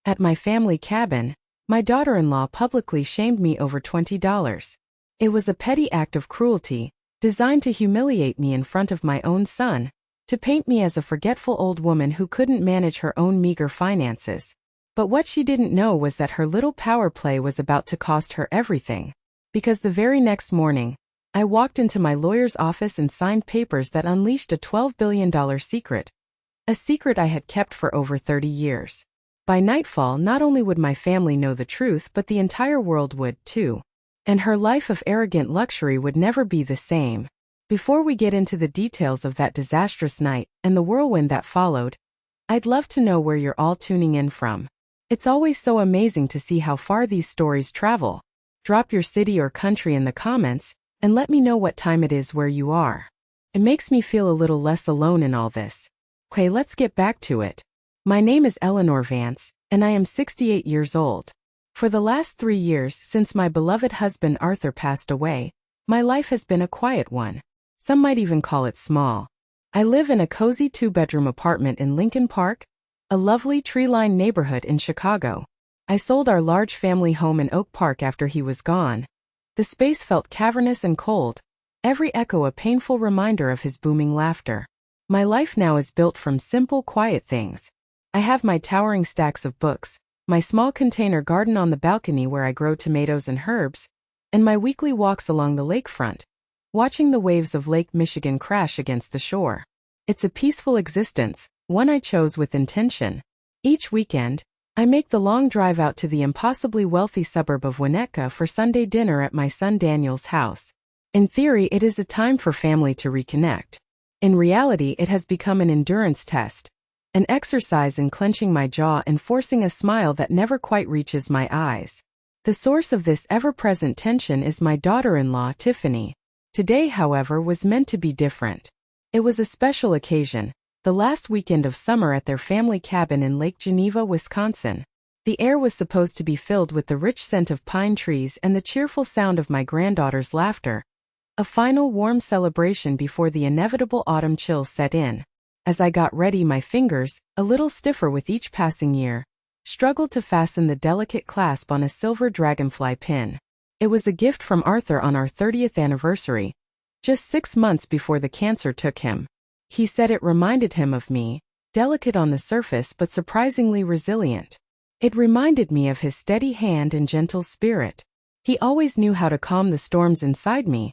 At my family cabin, my daughter-in-law publicly shamed me over $20. It was a petty act of cruelty, designed to humiliate me in front of my own son, to paint me as a forgetful old woman who couldn't manage her own meager finances. But what she didn't know was that her little power play was about to cost her everything. Because the very next morning, I walked into my lawyer's office and signed papers that unleashed a $12 billion secret. A secret I had kept for over 30 years. By nightfall, not only would my family know the truth, but the entire world would, too. And her life of arrogant luxury would never be the same. Before we get into the details of that disastrous night and the whirlwind that followed, I'd love to know where you're all tuning in from. It's always so amazing to see how far these stories travel. Drop your city or country in the comments, and let me know what time it is where you are. It makes me feel a little less alone in all this. Okay, let's get back to it. My name is Eleanor Vance, and I am 68 years old. For the last 3 years since my beloved husband Arthur passed away, my life has been a quiet one. Some might even call it small. I live in a cozy 2-bedroom apartment in Lincoln Park, a lovely tree-lined neighborhood in Chicago. I sold our large family home in Oak Park after he was gone. The space felt cavernous and cold, every echo a painful reminder of his booming laughter. My life now is built from simple, quiet things. I have my towering stacks of books, my small container garden on the balcony where I grow tomatoes and herbs, and my weekly walks along the lakefront, watching the waves of Lake Michigan crash against the shore. It's a peaceful existence, one I chose with intention. Each weekend, I make the long drive out to the impossibly wealthy suburb of Winnetka for Sunday dinner at my son Daniel's house. In theory, it is a time for family to reconnect. In reality, it has become an endurance test, an exercise in clenching my jaw and forcing a smile that never quite reaches my eyes. The source of this ever-present tension is my daughter-in-law, Tiffany. Today, however, was meant to be different. It was a special occasion, the last weekend of summer at their family cabin in Lake Geneva, Wisconsin. The air was supposed to be filled with the rich scent of pine trees and the cheerful sound of my granddaughter's laughter. A final warm celebration before the inevitable autumn chills set in. As I got ready, my fingers, a little stiffer with each passing year, struggled to fasten the delicate clasp on a silver dragonfly pin. It was a gift from Arthur on our 30th anniversary, just 6 months before the cancer took him. He said it reminded him of me, delicate on the surface but surprisingly resilient. It reminded me of his steady hand and gentle spirit. He always knew how to calm the storms inside me,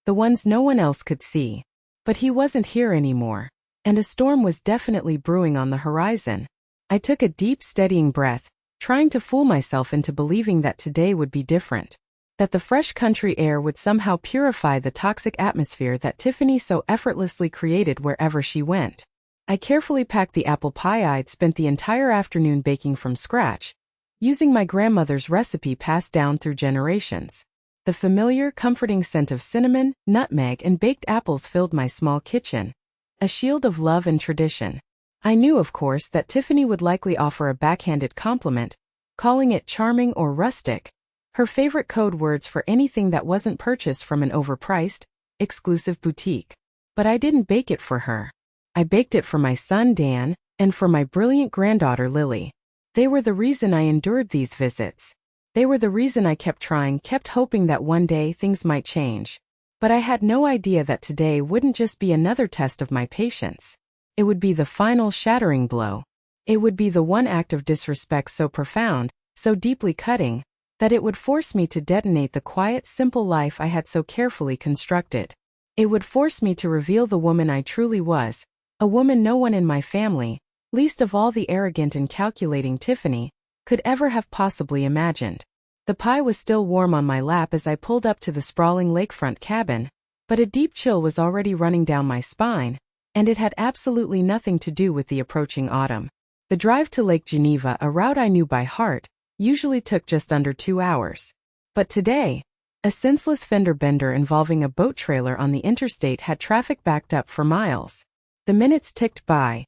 the ones no one else could see. But he wasn't here anymore, and a storm was definitely brewing on the horizon. I took a deep, steadying breath, trying to fool myself into believing that today would be different. That the fresh country air would somehow purify the toxic atmosphere that Tiffany so effortlessly created wherever she went. I carefully packed the apple pie I'd spent the entire afternoon baking from scratch, using my grandmother's recipe passed down through generations. The familiar, comforting scent of cinnamon, nutmeg, and baked apples filled my small kitchen, a shield of love and tradition. I knew, of course, that Tiffany would likely offer a backhanded compliment, calling it charming or rustic, her favorite code words for anything that wasn't purchased from an overpriced, exclusive boutique. But I didn't bake it for her. I baked it for my son Dan, and for my brilliant granddaughter Lily. They were the reason I endured these visits. They were the reason I kept trying, kept hoping that one day things might change. But I had no idea that today wouldn't just be another test of my patience. It would be the final shattering blow. It would be the one act of disrespect so profound, so deeply cutting, that it would force me to detonate the quiet, simple life I had so carefully constructed. It would force me to reveal the woman I truly was, a woman no one in my family, least of all the arrogant and calculating Tiffany, could ever have possibly imagined. The pie was still warm on my lap as I pulled up to the sprawling lakefront cabin, but a deep chill was already running down my spine, and it had absolutely nothing to do with the approaching autumn. The drive to Lake Geneva, a route I knew by heart, usually took just under 2 hours. But today, a senseless fender bender involving a boat trailer on the interstate had traffic backed up for miles. The minutes ticked by,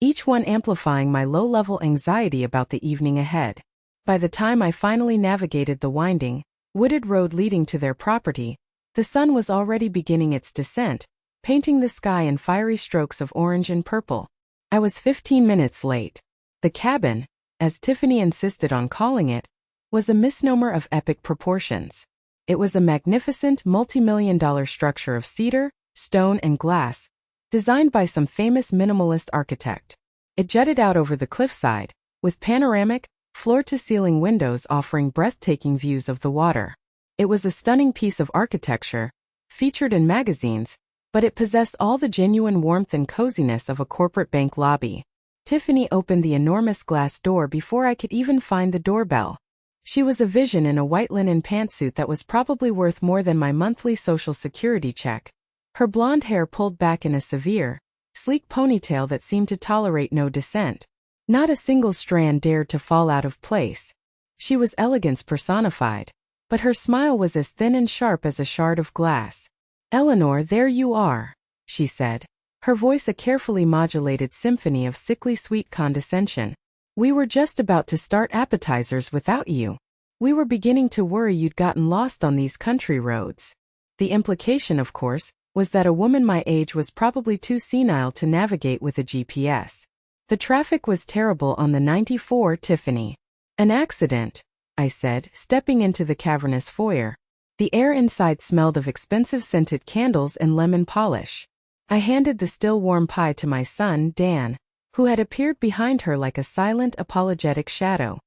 each one amplifying my low-level anxiety about the evening ahead. By the time I finally navigated the winding, wooded road leading to their property, the sun was already beginning its descent, painting the sky in fiery strokes of orange and purple. I was 15 minutes late. The cabin, as Tiffany insisted on calling it, was a misnomer of epic proportions. It was a magnificent multi-million-dollar structure of cedar, stone, and glass, designed by some famous minimalist architect. It jutted out over the cliffside, with panoramic, floor-to-ceiling windows offering breathtaking views of the water. It was a stunning piece of architecture, featured in magazines, but it possessed all the genuine warmth and coziness of a corporate bank lobby. Tiffany opened the enormous glass door before I could even find the doorbell. She was a vision in a white linen pantsuit that was probably worth more than my monthly Social Security check. Her blonde hair pulled back in a severe, sleek ponytail that seemed to tolerate no dissent. Not a single strand dared to fall out of place. She was elegance personified, but her smile was as thin and sharp as a shard of glass. "Eleanor, there you are," she said, her voice a carefully modulated symphony of sickly sweet condescension. "We were just about to start appetizers without you. We were beginning to worry you'd gotten lost on these country roads." The implication, of course, was that a woman my age was probably too senile to navigate with a GPS. "The traffic was terrible on the 94, Tiffany." "An accident," I said, stepping into the cavernous foyer. The air inside smelled of expensive scented candles and lemon polish. I handed the still warm pie to my son, Dan, who had appeared behind her like a silent, apologetic shadow.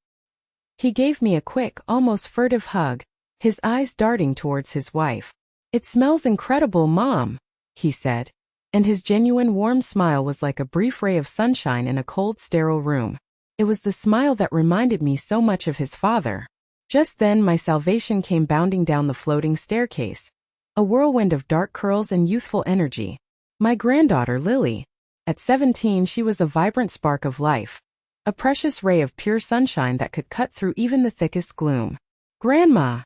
He gave me a quick, almost furtive hug, his eyes darting towards his wife. "It smells incredible, Mom," he said, and his genuine warm smile was like a brief ray of sunshine in a cold, sterile room. It was the smile that reminded me so much of his father. Just then my salvation came bounding down the floating staircase, a whirlwind of dark curls and youthful energy. My granddaughter, Lily. At 17 she was a vibrant spark of life, a precious ray of pure sunshine that could cut through even the thickest gloom. "Grandma!"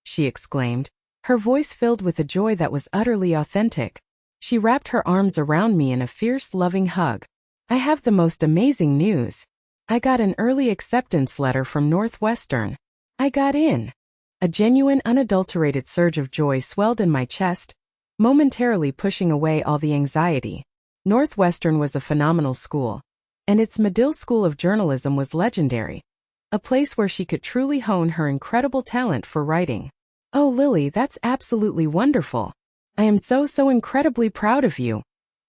she exclaimed, her voice filled with a joy that was utterly authentic. She wrapped her arms around me in a fierce, loving hug. "I have the most amazing news. I got an early acceptance letter from Northwestern. I got in." A genuine, unadulterated surge of joy swelled in my chest, momentarily pushing away all the anxiety. Northwestern was a phenomenal school, and its Medill School of Journalism was legendary, a place where she could truly hone her incredible talent for writing. "Oh, Lily, that's absolutely wonderful. I am so incredibly proud of you,"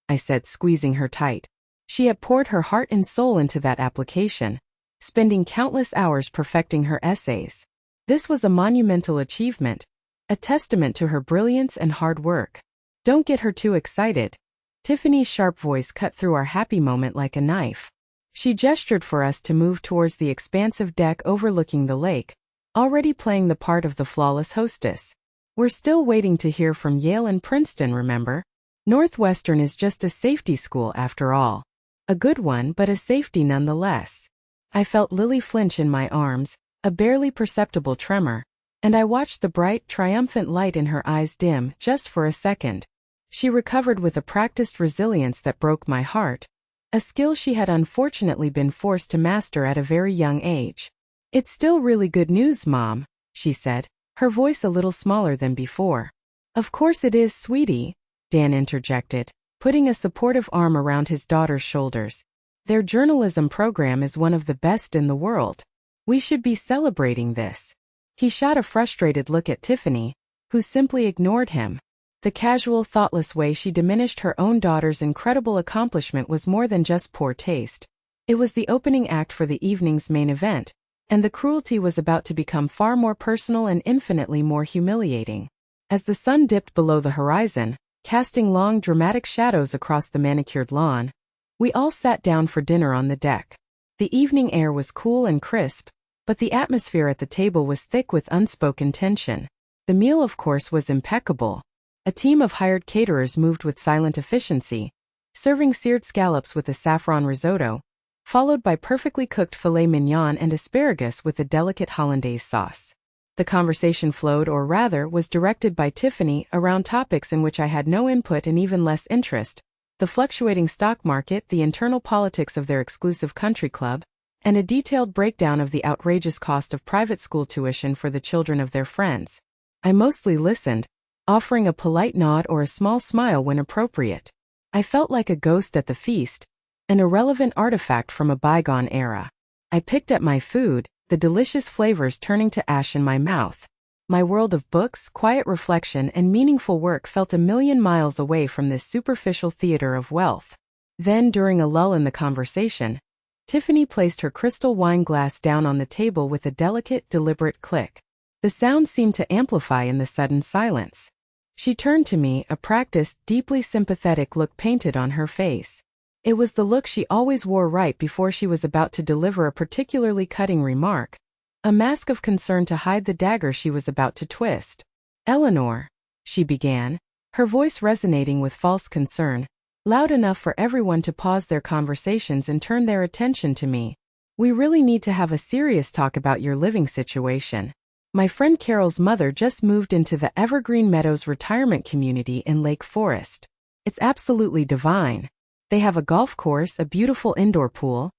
I said, squeezing her tight. She had poured her heart and soul into that application, spending countless hours perfecting her essays. This was a monumental achievement, a testament to her brilliance and hard work. "Don't get her too excited." Tiffany's sharp voice cut through our happy moment like a knife. She gestured for us to move towards the expansive deck overlooking the lake, already playing the part of the flawless hostess. "We're still waiting to hear from Yale and Princeton, remember? Northwestern is just a safety school after all. A good one, but a safety nonetheless." I felt Lily flinch in my arms, a barely perceptible tremor, and I watched the bright, triumphant light in her eyes dim just for a second. She recovered with a practiced resilience that broke my heart, a skill she had unfortunately been forced to master at a very young age. "It's still really good news, Mom," she said, her voice a little smaller than before. "Of course it is, sweetie," Dan interjected, putting a supportive arm around his daughter's shoulders. "Their journalism program is one of the best in the world. We should be celebrating this." He shot a frustrated look at Tiffany, who simply ignored him. The casual, thoughtless way she diminished her own daughter's incredible accomplishment was more than just poor taste. It was the opening act for the evening's main event, and the cruelty was about to become far more personal and infinitely more humiliating. As the sun dipped below the horizon, casting long, dramatic shadows across the manicured lawn, we all sat down for dinner on the deck. The evening air was cool and crisp, but the atmosphere at the table was thick with unspoken tension. The meal, of course, was impeccable. A team of hired caterers moved with silent efficiency, serving seared scallops with a saffron risotto, followed by perfectly cooked filet mignon and asparagus with a delicate hollandaise sauce. The conversation flowed, or rather was directed by Tiffany, around topics in which I had no input and even less interest: the fluctuating stock market, the internal politics of their exclusive country club, and a detailed breakdown of the outrageous cost of private school tuition for the children of their friends. I mostly listened, offering a polite nod or a small smile when appropriate. I felt like a ghost at the feast, an irrelevant artifact from a bygone era. I picked at my food, the delicious flavors turning to ash in my mouth. My world of books, quiet reflection, and meaningful work felt a million miles away from this superficial theater of wealth. Then, during a lull in the conversation, Tiffany placed her crystal wine glass down on the table with a delicate, deliberate click. The sound seemed to amplify in the sudden silence. She turned to me, a practiced, deeply sympathetic look painted on her face. It was the look she always wore right before she was about to deliver a particularly cutting remark, a mask of concern to hide the dagger she was about to twist. "Eleanor," she began, her voice resonating with false concern, loud enough for everyone to pause their conversations and turn their attention to me. "We really need to have a serious talk about your living situation. My friend Carol's mother just moved into the Evergreen Meadows retirement community in Lake Forest. It's absolutely divine. They have a golf course, a beautiful indoor pool,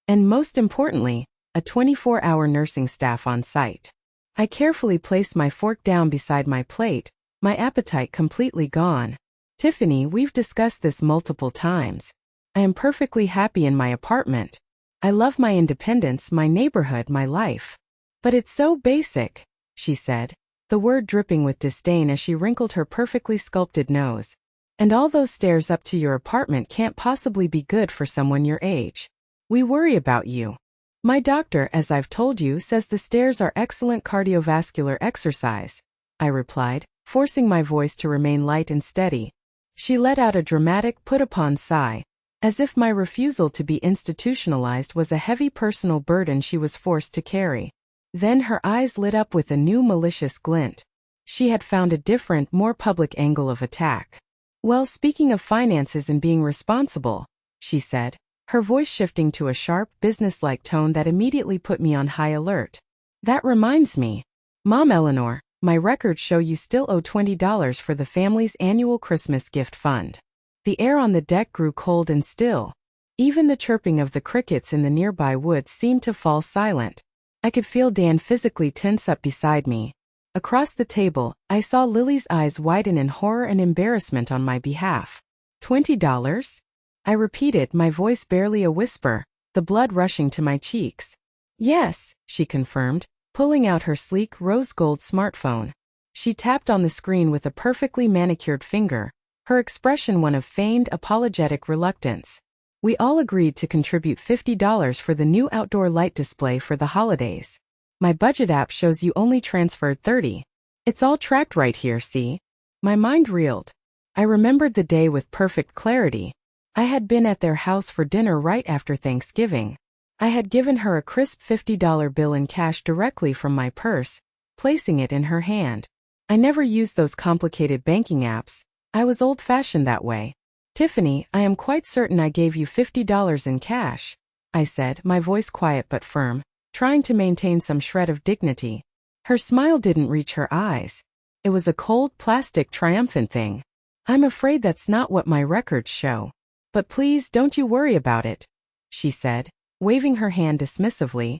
and most importantly, a 24-hour nursing staff on site." I carefully placed my fork down beside my plate, my appetite completely gone. "Tiffany, we've discussed this multiple times. I am perfectly happy in my apartment. I love my independence, my neighborhood, my life. But it's so basic," she said, the word dripping with disdain as she wrinkled her perfectly sculpted nose. "And all those stairs up to your apartment can't possibly be good for someone your age. We worry about you. My doctor, as I've told you, says the stairs are excellent cardiovascular exercise," I replied, forcing my voice to remain light and steady. She let out a dramatic put-upon sigh, as if my refusal to be institutionalized was a heavy personal burden she was forced to carry. Then her eyes lit up with a new malicious glint. She had found a different, more public angle of attack. "Well, speaking of finances and being responsible," she said, her voice shifting to a sharp, businesslike tone that immediately put me on high alert. "That reminds me. Mom Eleanor, my records show you still owe $20 for the family's annual Christmas gift fund." The air on the deck grew cold and still. Even the chirping of the crickets in the nearby woods seemed to fall silent. I could feel Dan physically tense up beside me. Across the table, I saw Lily's eyes widen in horror and embarrassment on my behalf. $20? I repeated, my voice barely a whisper, the blood rushing to my cheeks. "Yes," she confirmed, pulling out her sleek rose-gold smartphone. She tapped on the screen with a perfectly manicured finger, her expression one of feigned, apologetic reluctance. "We all agreed to contribute $50 for the new outdoor light display for the holidays. My budget app shows you only transferred $30. It's all tracked right here, see?" My mind reeled. I remembered the day with perfect clarity. I had been at their house for dinner right after Thanksgiving. I had given her a crisp $50 bill in cash directly from my purse, placing it in her hand. I never used those complicated banking apps. I was old-fashioned that way. "Tiffany, I am quite certain I gave you $50 in cash," I said, my voice quiet but firm, trying to maintain some shred of dignity. Her smile didn't reach her eyes. It was a cold, plastic, triumphant thing. "I'm afraid that's not what my records show. But please don't you worry about it," she said, waving her hand dismissively,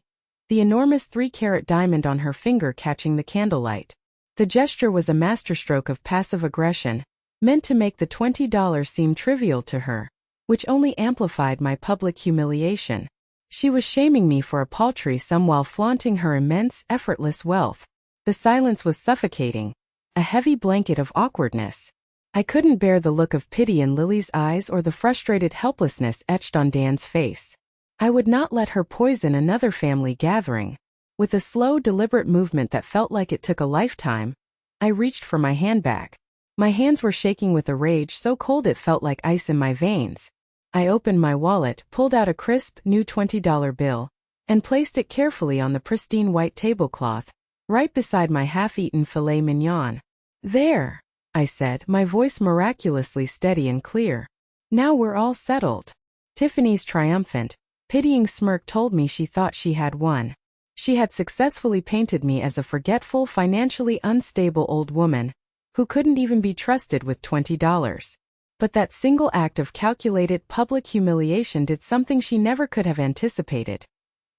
the enormous 3-carat diamond on her finger catching the candlelight. The gesture was a masterstroke of passive aggression, meant to make the $20 seem trivial to her, which only amplified my public humiliation. She was shaming me for a paltry sum while flaunting her immense, effortless wealth. The silence was suffocating, a heavy blanket of awkwardness. I couldn't bear the look of pity in Lily's eyes or the frustrated helplessness etched on Dan's face. I would not let her poison another family gathering. With a slow, deliberate movement that felt like it took a lifetime, I reached for my handbag. My hands were shaking with a rage so cold it felt like ice in my veins. I opened my wallet, pulled out a crisp, new $20 bill, and placed it carefully on the pristine white tablecloth, right beside my half-eaten filet mignon. "There," I said, my voice miraculously steady and clear. "Now we're all settled." Tiffany's triumphant, pitying smirk told me she thought she had won. She had successfully painted me as a forgetful, financially unstable old woman who couldn't even be trusted with $20. But that single act of calculated public humiliation did something she never could have anticipated.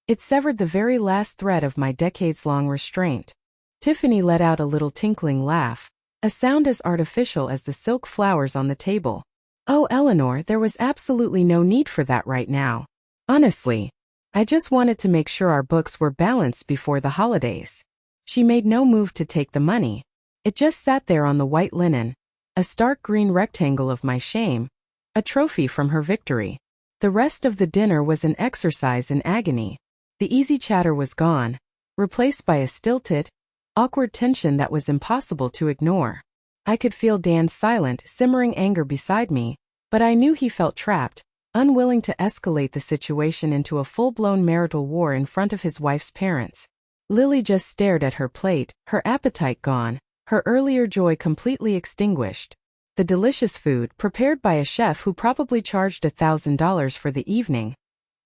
It severed the very last thread of my decades-long restraint. Tiffany let out a little tinkling laugh, a sound as artificial as the silk flowers on the table. "Oh, Eleanor, there was absolutely no need for that right now. Honestly, I just wanted to make sure our books were balanced before the holidays. She made no move to take the money. It just sat there on the white linen, a stark green rectangle of my shame, a trophy from her victory. The rest of the dinner was an exercise in agony. The easy chatter was gone, replaced by a stilted, awkward tension that was impossible to ignore. I could feel Dan's silent, simmering anger beside me, but I knew he felt trapped, unwilling to escalate the situation into a full-blown marital war in front of his wife's parents. Lily just stared at her plate, her appetite gone, her earlier joy completely extinguished. The delicious food, prepared by a chef who probably charged $1,000 for the evening,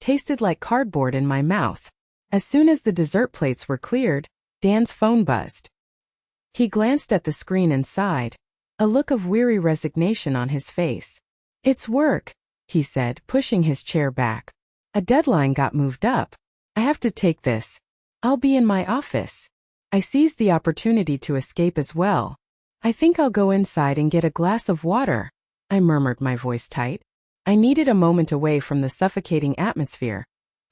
tasted like cardboard in my mouth. As soon as the dessert plates were cleared, Dan's phone buzzed. He glanced at the screen and sighed, a look of weary resignation on his face. "It's work," he said, pushing his chair back. "A deadline got moved up. I have to take this. I'll be in my office." I seized the opportunity to escape as well. "I think I'll go inside and get a glass of water," I murmured, my voice tight. I needed a moment away from the suffocating atmosphere.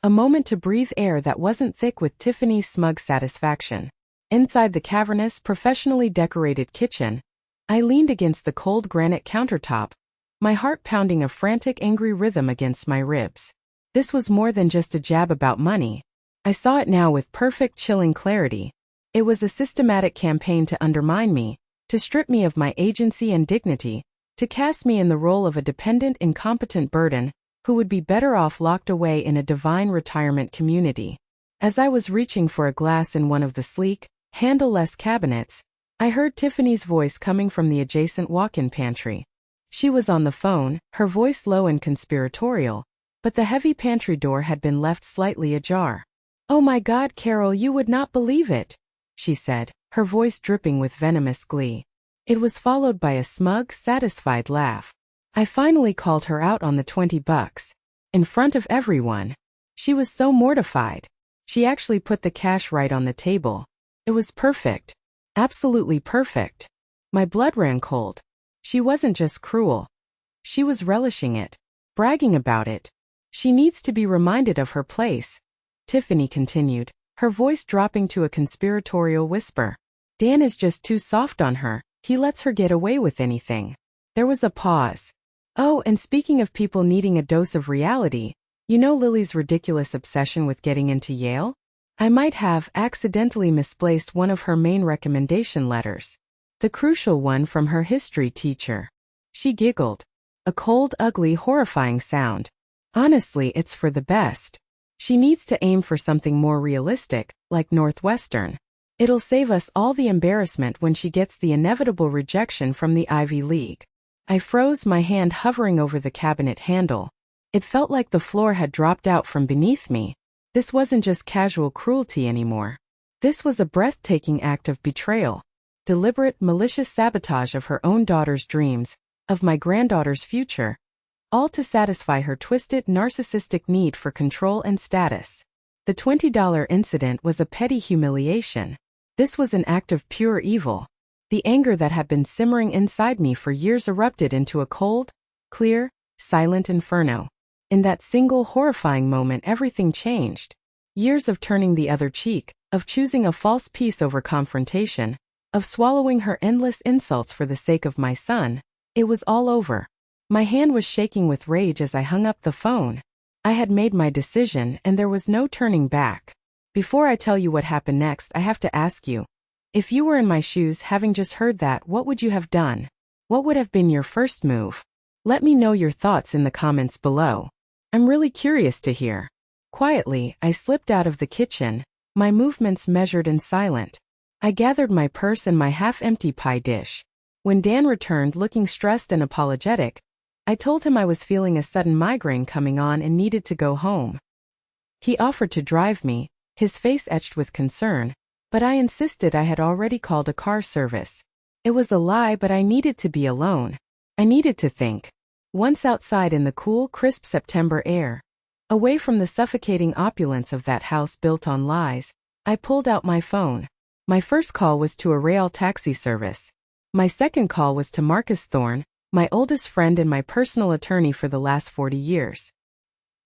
A moment to breathe air that wasn't thick with Tiffany's smug satisfaction. Inside the cavernous, professionally decorated kitchen, I leaned against the cold granite countertop, my heart pounding a frantic, angry rhythm against my ribs. This was more than just a jab about money. I saw it now with perfect, chilling clarity. It was a systematic campaign to undermine me, to strip me of my agency and dignity, to cast me in the role of a dependent, incompetent burden who would be better off locked away in a divine retirement community. As I was reaching for a glass in one of the sleek, handle-less cabinets, I heard Tiffany's voice coming from the adjacent walk-in pantry. She was on the phone, her voice low and conspiratorial, but the heavy pantry door had been left slightly ajar. "Oh my God, Carol, you would not believe it," she said, her voice dripping with venomous glee. It was followed by a smug, satisfied laugh. I finally called her out on the $20. In front of everyone. She was so mortified. She actually put the cash right on the table. It was perfect. Absolutely perfect. My blood ran cold. She wasn't just cruel. She was relishing it, bragging about it. "She needs to be reminded of her place," Tiffany continued, her voice dropping to a conspiratorial whisper. "Dan is just too soft on her. He lets her get away with anything." There was a pause. "Oh, and speaking of people needing a dose of reality, you know Lily's ridiculous obsession with getting into Yale? I might have accidentally misplaced one of her main recommendation letters. The crucial one from her history teacher." She giggled. A cold, ugly, horrifying sound. "Honestly, it's for the best. She needs to aim for something more realistic, like Northwestern. It'll save us all the embarrassment when she gets the inevitable rejection from the Ivy League." I froze, my hand hovering over the cabinet handle. It felt like the floor had dropped out from beneath me. This wasn't just casual cruelty anymore. This was a breathtaking act of betrayal. Deliberate, malicious sabotage of her own daughter's dreams, of my granddaughter's future. All to satisfy her twisted, narcissistic need for control and status. The $20 incident was a petty humiliation. This was an act of pure evil. The anger that had been simmering inside me for years erupted into a cold, clear, silent inferno. In that single horrifying moment, everything changed. Years of turning the other cheek, of choosing a false peace over confrontation, of swallowing her endless insults for the sake of my son, it was all over. My hand was shaking with rage as I hung up the phone. I had made my decision and there was no turning back. Before I tell you what happened next, I have to ask you, if you were in my shoes having just heard that, what would you have done? What would have been your first move? Let me know your thoughts in the comments below. I'm really curious to hear. Quietly, I slipped out of the kitchen, my movements measured and silent. I gathered my purse and my half-empty pie dish. When Dan returned looking stressed and apologetic, I told him I was feeling a sudden migraine coming on and needed to go home. He offered to drive me, his face etched with concern, but I insisted I had already called a car service. It was a lie, but I needed to be alone. I needed to think. Once outside in the cool, crisp September air, away from the suffocating opulence of that house built on lies, I pulled out my phone. My first call was to a rail taxi service. My second call was to Marcus Thorne, my oldest friend and my personal attorney for the last 40 years.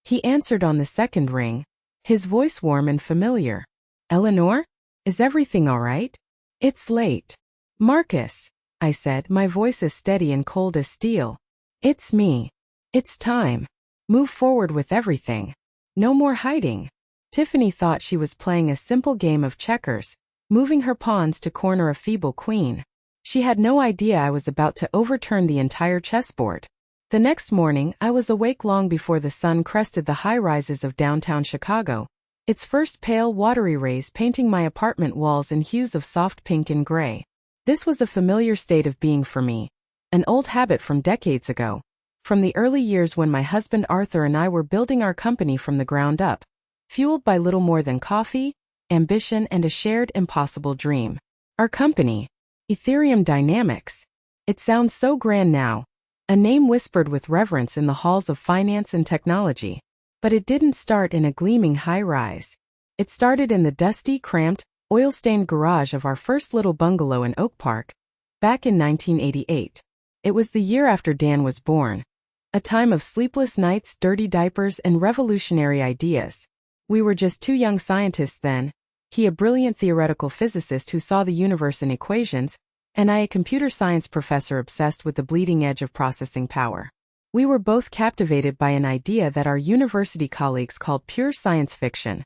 He answered on the second ring, his voice warm and familiar. "Eleanor? Is everything all right? It's late." "Marcus," I said, my voice as steady and cold as steel. "It's me. It's time. Move forward with everything. No more hiding." Tiffany thought she was playing a simple game of checkers, moving her pawns to corner a feeble queen. She had no idea I was about to overturn the entire chessboard. The next morning, I was awake long before the sun crested the high-rises of downtown Chicago, its first pale, watery rays painting my apartment walls in hues of soft pink and gray. This was a familiar state of being for me, an old habit from decades ago, from the early years when my husband Arthur and I were building our company from the ground up, fueled by little more than coffee, ambition, and a shared impossible dream. Our company, Ethereum Dynamics. It sounds so grand now, a name whispered with reverence in the halls of finance and technology. But it didn't start in a gleaming high-rise. It started in the dusty, cramped, oil-stained garage of our first little bungalow in Oak Park, back in 1988. It was the year after Dan was born, a time of sleepless nights, dirty diapers, and revolutionary ideas. We were just two young scientists then, he a brilliant theoretical physicist who saw the universe in equations, and I a computer science professor obsessed with the bleeding edge of processing power. We were both captivated by an idea that our university colleagues called pure science fiction: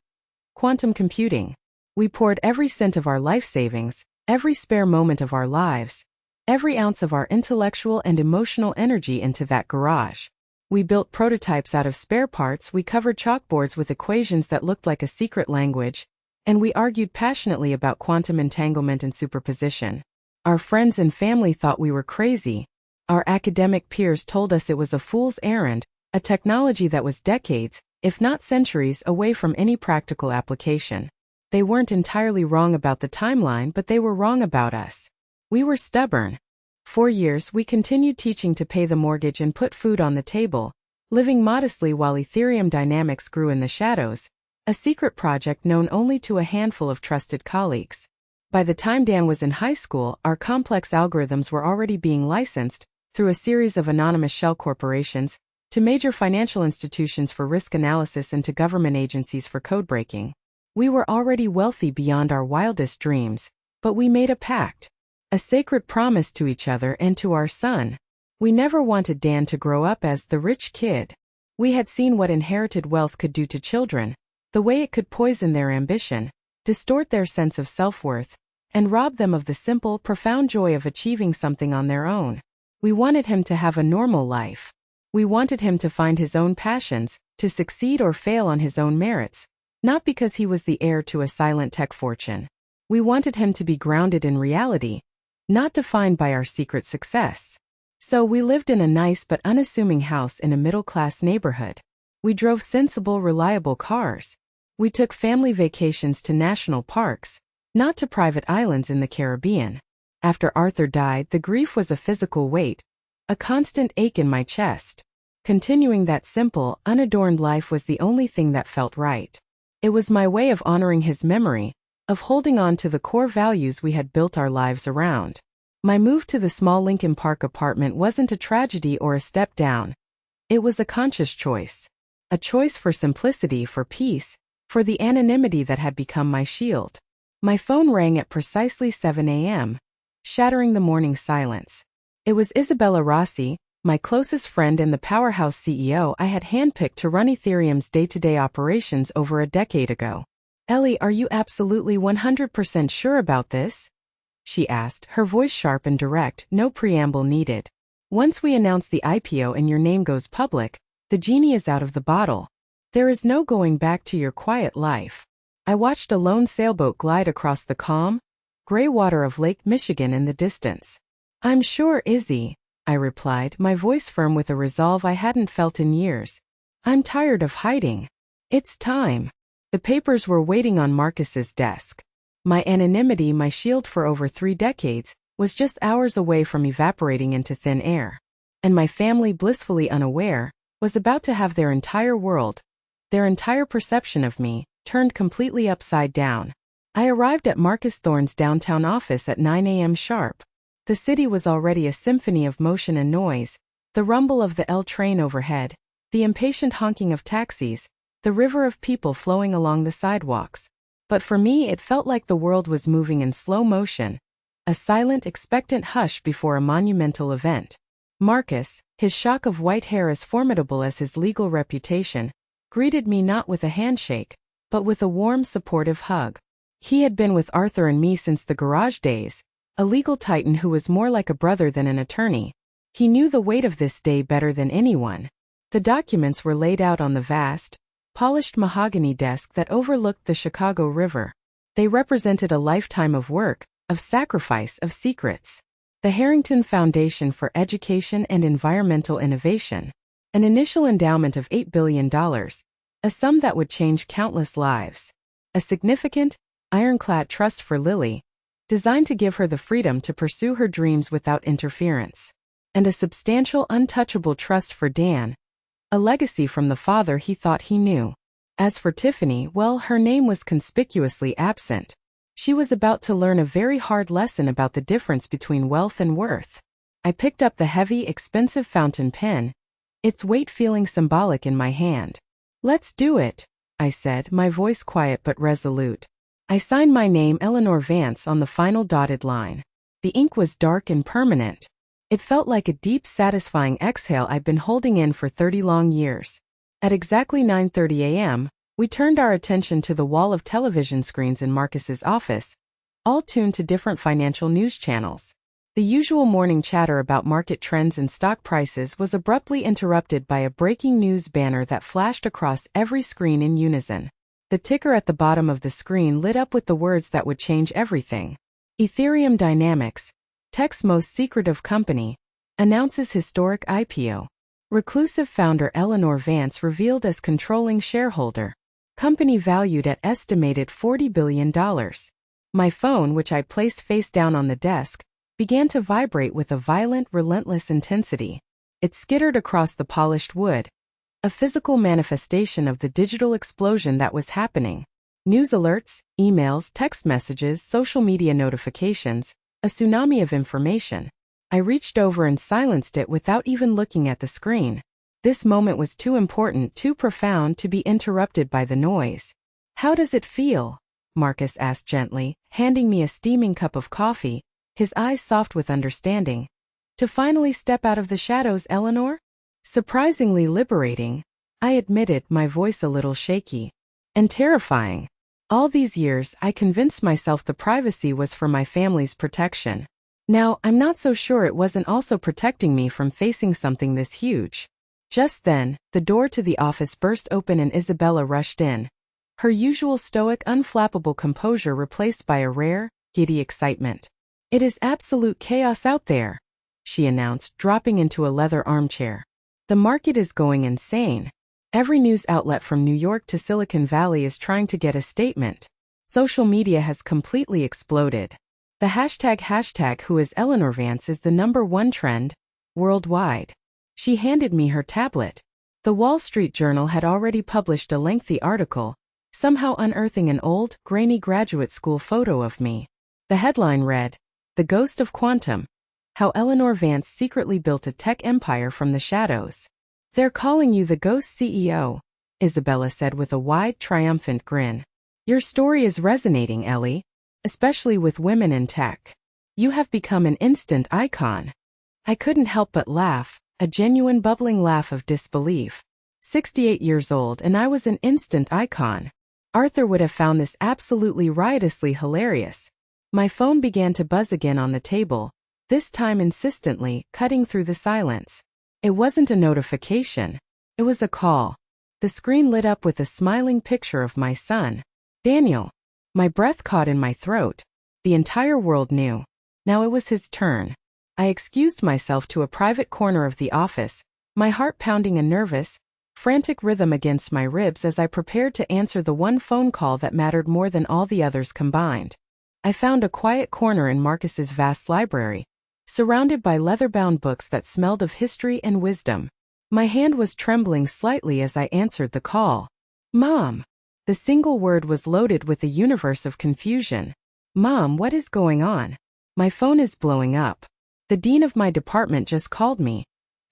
quantum computing. We poured every cent of our life savings, every spare moment of our lives, every ounce of our intellectual and emotional energy into that garage. We built prototypes out of spare parts, we covered chalkboards with equations that looked like a secret language, and we argued passionately about quantum entanglement and superposition. Our friends and family thought we were crazy. Our academic peers told us it was a fool's errand, a technology that was decades, if not centuries, away from any practical application. They weren't entirely wrong about the timeline, but they were wrong about us. We were stubborn. For years, we continued teaching to pay the mortgage and put food on the table, living modestly while Ethereum Dynamics grew in the shadows, a secret project known only to a handful of trusted colleagues. By the time Dan was in high school, our complex algorithms were already being licensed, through a series of anonymous shell corporations, to major financial institutions for risk analysis and to government agencies for code breaking. We were already wealthy beyond our wildest dreams, but we made a pact. A sacred promise to each other and to our son. We never wanted Dan to grow up as the rich kid. We had seen what inherited wealth could do to children, the way it could poison their ambition, distort their sense of self-worth, and rob them of the simple, profound joy of achieving something on their own. We wanted him to have a normal life. We wanted him to find his own passions, to succeed or fail on his own merits, not because he was the heir to a silent tech fortune. We wanted him to be grounded in reality, not defined by our secret success. So we lived in a nice but unassuming house in a middle-class neighborhood. We drove sensible, reliable cars. We took family vacations to national parks, not to private islands in the Caribbean. After Arthur died, the grief was a physical weight, a constant ache in my chest. Continuing that simple, unadorned life was the only thing that felt right. It was my way of honoring his memory, of holding on to the core values we had built our lives around. My move to the small Lincoln Park apartment wasn't a tragedy or a step down. It was a conscious choice. A choice for simplicity, for peace, for the anonymity that had become my shield. My phone rang at precisely 7 a.m., shattering the morning silence. It was Isabella Rossi, my closest friend and the powerhouse CEO I had handpicked to run Ethereum's day-to-day operations over a decade ago. "Ellie, are you absolutely 100% sure about this?" she asked, her voice sharp and direct, no preamble needed. "Once we announce the IPO and your name goes public, the genie is out of the bottle. There is no going back to your quiet life." I watched a lone sailboat glide across the calm, gray water of Lake Michigan in the distance. "I'm sure, Izzy," I replied, my voice firm with a resolve I hadn't felt in years. "I'm tired of hiding. It's time." The papers were waiting on Marcus's desk. My anonymity, my shield for over 3 decades, was just hours away from evaporating into thin air. And my family, blissfully unaware, was about to have their entire world, their entire perception of me, turned completely upside down. I arrived at Marcus Thorne's downtown office at 9 a.m. sharp. The city was already a symphony of motion and noise, the rumble of the L train overhead, the impatient honking of taxis, the river of people flowing along the sidewalks. But for me it felt like the world was moving in slow motion, a silent, expectant hush before a monumental event. Marcus, his shock of white hair as formidable as his legal reputation, greeted me not with a handshake, but with a warm, supportive hug. He had been with Arthur and me since the garage days, a legal titan who was more like a brother than an attorney. He knew the weight of this day better than anyone. The documents were laid out on the vast, polished mahogany desk that overlooked the Chicago River. They represented a lifetime of work, of sacrifice, of secrets. The Harrington Foundation for Education and Environmental Innovation. An initial endowment of $8 billion, a sum that would change countless lives. A significant, ironclad trust for Lily, designed to give her the freedom to pursue her dreams without interference. And a substantial, untouchable trust for Dan, a legacy from the father he thought he knew. As for Tiffany, well, her name was conspicuously absent. She was about to learn a very hard lesson about the difference between wealth and worth. I picked up the heavy, expensive fountain pen, its weight feeling symbolic in my hand. "Let's do it," I said, my voice quiet but resolute. I signed my name, Eleanor Vance, on the final dotted line. The ink was dark and permanent. It felt like a deep, satisfying exhale I'd been holding in for 30 long years. At exactly 9:30 a.m., we turned our attention to the wall of television screens in Marcus's office, all tuned to different financial news channels. The usual morning chatter about market trends and stock prices was abruptly interrupted by a breaking news banner that flashed across every screen in unison. The ticker at the bottom of the screen lit up with the words that would change everything. Ethereum Dynamics, tech's most secretive company, announces historic IPO. Reclusive founder Eleanor Vance revealed as controlling shareholder. Company valued at estimated $40 billion. My phone, which I placed face down on the desk, began to vibrate with a violent, relentless intensity. It skittered across the polished wood, a physical manifestation of the digital explosion that was happening. News alerts, emails, text messages, social media notifications, a tsunami of information. I reached over and silenced it without even looking at the screen. This moment was too important, too profound to be interrupted by the noise. "How does it feel?" Marcus asked gently, handing me a steaming cup of coffee, his eyes soft with understanding. "To finally step out of the shadows, Eleanor?" "Surprisingly liberating," I admitted, my voice a little shaky. "And terrifying. All these years, I convinced myself the privacy was for my family's protection. Now, I'm not so sure it wasn't also protecting me from facing something this huge." Just then, the door to the office burst open and Isabella rushed in. Her usual stoic, unflappable composure replaced by a rare, giddy excitement. "It is absolute chaos out there," she announced, dropping into a leather armchair. "The market is going insane. Every news outlet from New York to Silicon Valley is trying to get a statement. Social media has completely exploded. The hashtag who is Eleanor Vance is the #1 trend worldwide." She handed me her tablet. The Wall Street Journal had already published a lengthy article, somehow unearthing an old, grainy graduate school photo of me. The headline read, "The Ghost of Quantum: How Eleanor Vance Secretly Built a Tech Empire from the Shadows." "They're calling you the Ghost CEO," Isabella said with a wide, triumphant grin. "Your story is resonating, Ellie, especially with women in tech. You have become an instant icon." I couldn't help but laugh. A genuine bubbling laugh of disbelief. 68 years old and I was an instant icon. Arthur would have found this absolutely riotously hilarious. My phone began to buzz again on the table, this time insistently, cutting through the silence. It wasn't a notification. It was a call. The screen lit up with a smiling picture of my son, Daniel. My breath caught in my throat. The entire world knew. Now it was his turn. I excused myself to a private corner of the office, my heart pounding a nervous, frantic rhythm against my ribs as I prepared to answer the one phone call that mattered more than all the others combined. I found a quiet corner in Marcus's vast library, surrounded by leather-bound books that smelled of history and wisdom. My hand was trembling slightly as I answered the call. "Mom." The single word was loaded with a universe of confusion. "Mom, what is going on? My phone is blowing up. The dean of my department just called me,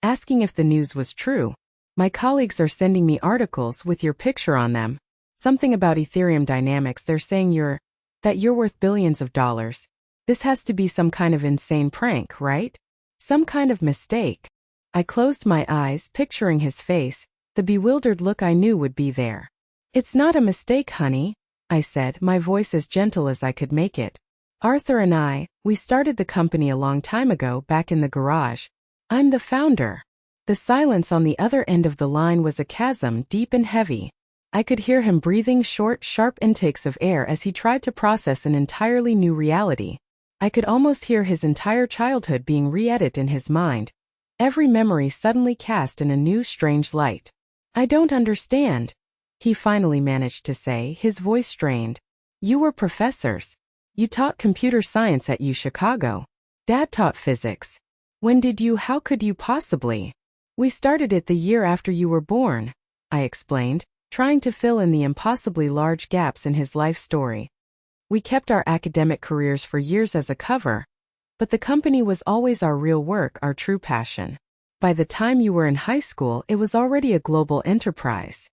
asking if the news was true." My colleagues are sending me articles with your picture on them. Something about Ethereum dynamics, they're saying that you're worth billions of dollars. This has to be some kind of insane prank, right? Some kind of mistake. I closed my eyes, picturing his face, the bewildered look I knew would be there. It's not a mistake, honey, I said, my voice as gentle as I could make it. Arthur and we started the company a long time ago back in the garage. I'm the founder. The silence on the other end of the line was a chasm, deep and heavy. I could hear him breathing short, sharp intakes of air as he tried to process an entirely new reality. I could almost hear his entire childhood being re-edited in his mind, every memory suddenly cast in a new, strange light. I don't understand, he finally managed to say, his voice strained. You were professors. You taught computer science at Chicago. Dad taught physics. How could you possibly? We started it the year after you were born, I explained, trying to fill in the impossibly large gaps in his life story. We kept our academic careers for years as a cover, but the company was always our real work, our true passion. By the time you were in high school, it was already a global enterprise.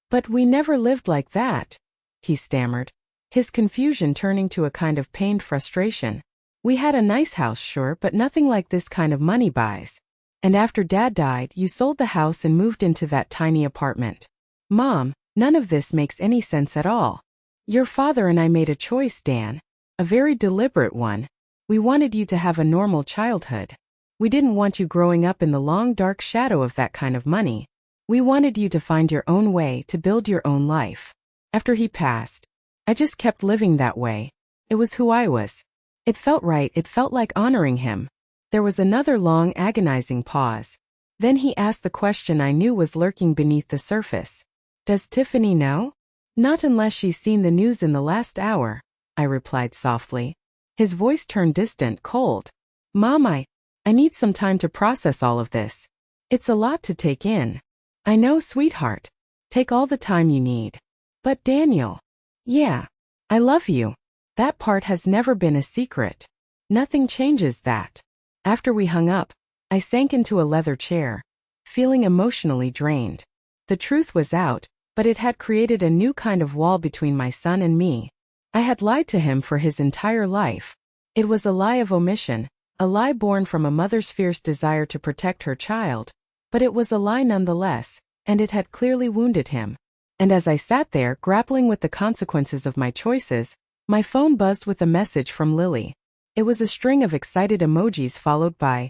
But we never lived like that, he stammered, his confusion turning to a kind of pained frustration. We had a nice house, sure, but nothing like this kind of money buys. And after Dad died, you sold the house and moved into that tiny apartment. Mom, none of this makes any sense at all. Your father and I made a choice, Dan. A very deliberate one. We wanted you to have a normal childhood. We didn't want you growing up in the long dark shadow of that kind of money. We wanted you to find your own way, to build your own life. After he passed, I just kept living that way. It was who I was. It felt right, it felt like honoring him. There was another long, agonizing pause. Then he asked the question I knew was lurking beneath the surface. Does Tiffany know? Not unless she's seen the news in the last hour, I replied softly. His voice turned distant, cold. Mom, I need some time to process all of this. It's a lot to take in. I know, sweetheart. Take all the time you need. But Daniel. Yeah. I love you. That part has never been a secret. Nothing changes that. After we hung up, I sank into a leather chair, feeling emotionally drained. The truth was out, but it had created a new kind of wall between my son and me. I had lied to him for his entire life. It was a lie of omission, a lie born from a mother's fierce desire to protect her child, but it was a lie nonetheless, and it had clearly wounded him. And as I sat there, grappling with the consequences of my choices, my phone buzzed with a message from Lily. It was a string of excited emojis followed by,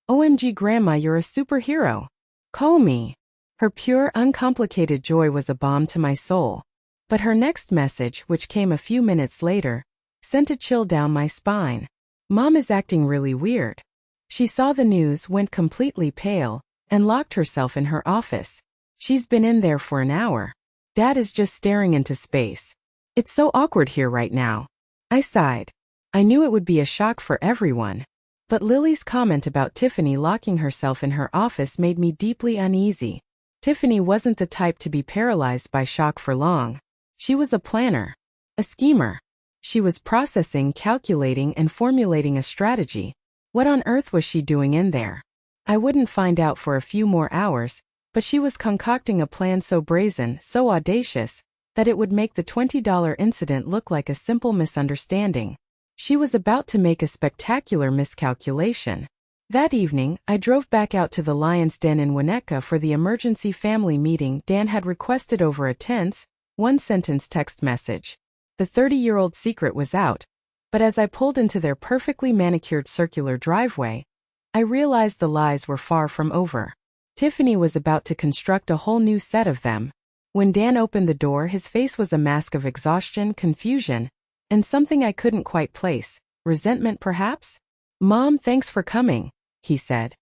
OMG Grandma, you're a superhero. Call me. Her pure, uncomplicated joy was a balm to my soul. But her next message, which came a few minutes later, sent a chill down my spine. Mom is acting really weird. She saw the news, went completely pale, and locked herself in her office. She's been in there for an hour. Dad is just staring into space. It's so awkward here right now. I sighed. I knew it would be a shock for everyone. But Lily's comment about Tiffany locking herself in her office made me deeply uneasy. Tiffany wasn't the type to be paralyzed by shock for long. She was a planner, a schemer. She was processing, calculating, and formulating a strategy. What on earth was she doing in there? I wouldn't find out for a few more hours, but she was concocting a plan so brazen, so audacious, that it would make the $20 incident look like a simple misunderstanding. She was about to make a spectacular miscalculation. That evening, I drove back out to the Lion's Den in Winnetka for the emergency family meeting Dan had requested over a tense, one-sentence text message. The 30-year-old secret was out, but as I pulled into their perfectly manicured circular driveway, I realized the lies were far from over. Tiffany was about to construct a whole new set of them. When Dan opened the door, his face was a mask of exhaustion, confusion, and something I couldn't quite place. Resentment, perhaps? Mom, thanks for coming, he said,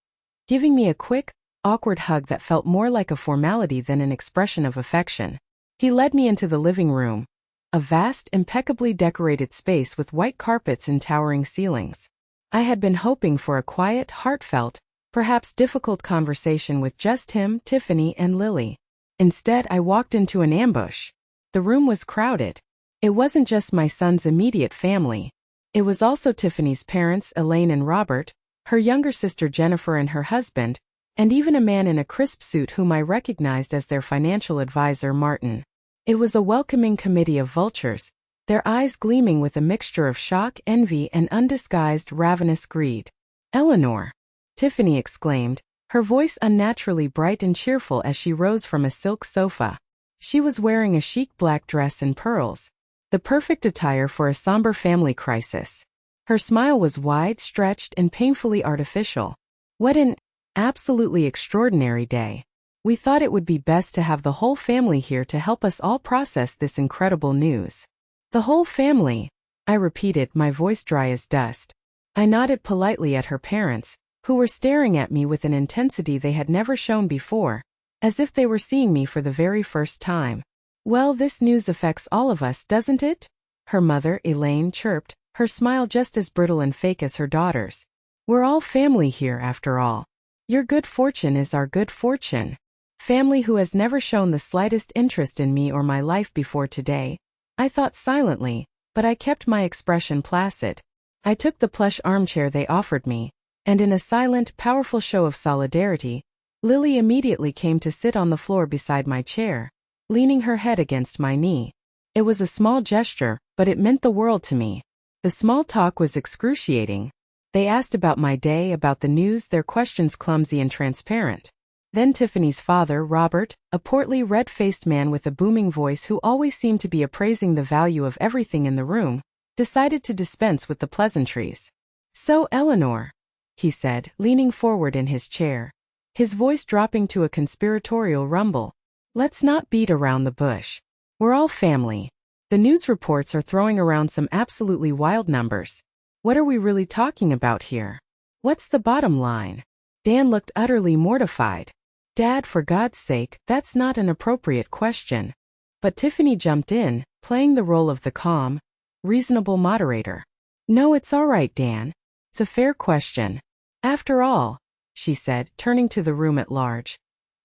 giving me a quick, awkward hug that felt more like a formality than an expression of affection. He led me into the living room, a vast, impeccably decorated space with white carpets and towering ceilings. I had been hoping for a quiet, heartfelt, perhaps difficult conversation with just him, Tiffany, and Lily. Instead, I walked into an ambush. The room was crowded. It wasn't just my son's immediate family. It was also Tiffany's parents, Elaine and Robert, her younger sister Jennifer and her husband, and even a man in a crisp suit whom I recognized as their financial advisor, Martin. It was a welcoming committee of vultures, their eyes gleaming with a mixture of shock, envy, and undisguised ravenous greed. "Eleanor!" Tiffany exclaimed, her voice unnaturally bright and cheerful as she rose from a silk sofa. She was wearing a chic black dress and pearls, the perfect attire for a somber family crisis. Her smile was wide, stretched, and painfully artificial. "What an absolutely extraordinary day. We thought it would be best to have the whole family here to help us all process this incredible news." "The whole family?" I repeated, my voice dry as dust. I nodded politely at her parents, who were staring at me with an intensity they had never shown before, as if they were seeing me for the very first time. "Well, this news affects all of us, doesn't it?" her mother, Elaine, chirped, her smile just as brittle and fake as her daughter's. "We're all family here, after all. Your good fortune is our good fortune." Family who has never shown the slightest interest in me or my life before today, I thought silently, but I kept my expression placid. I took the plush armchair they offered me, and in a silent, powerful show of solidarity, Lily immediately came to sit on the floor beside my chair, leaning her head against my knee. It was a small gesture, but it meant the world to me. The small talk was excruciating. They asked about my day, about the news, their questions clumsy and transparent. Then Tiffany's father, Robert, a portly, red-faced man with a booming voice who always seemed to be appraising the value of everything in the room, decided to dispense with the pleasantries. "So, Eleanor," he said, leaning forward in his chair, his voice dropping to a conspiratorial rumble, "let's not beat around the bush. We're all family. The news reports are throwing around some absolutely wild numbers. What are we really talking about here? What's the bottom line?" Dan looked utterly mortified. "Dad, for God's sake, that's not an appropriate question." But Tiffany jumped in, playing the role of the calm, reasonable moderator. "No, it's all right, Dan. It's a fair question. After all," she said, turning to the room at large,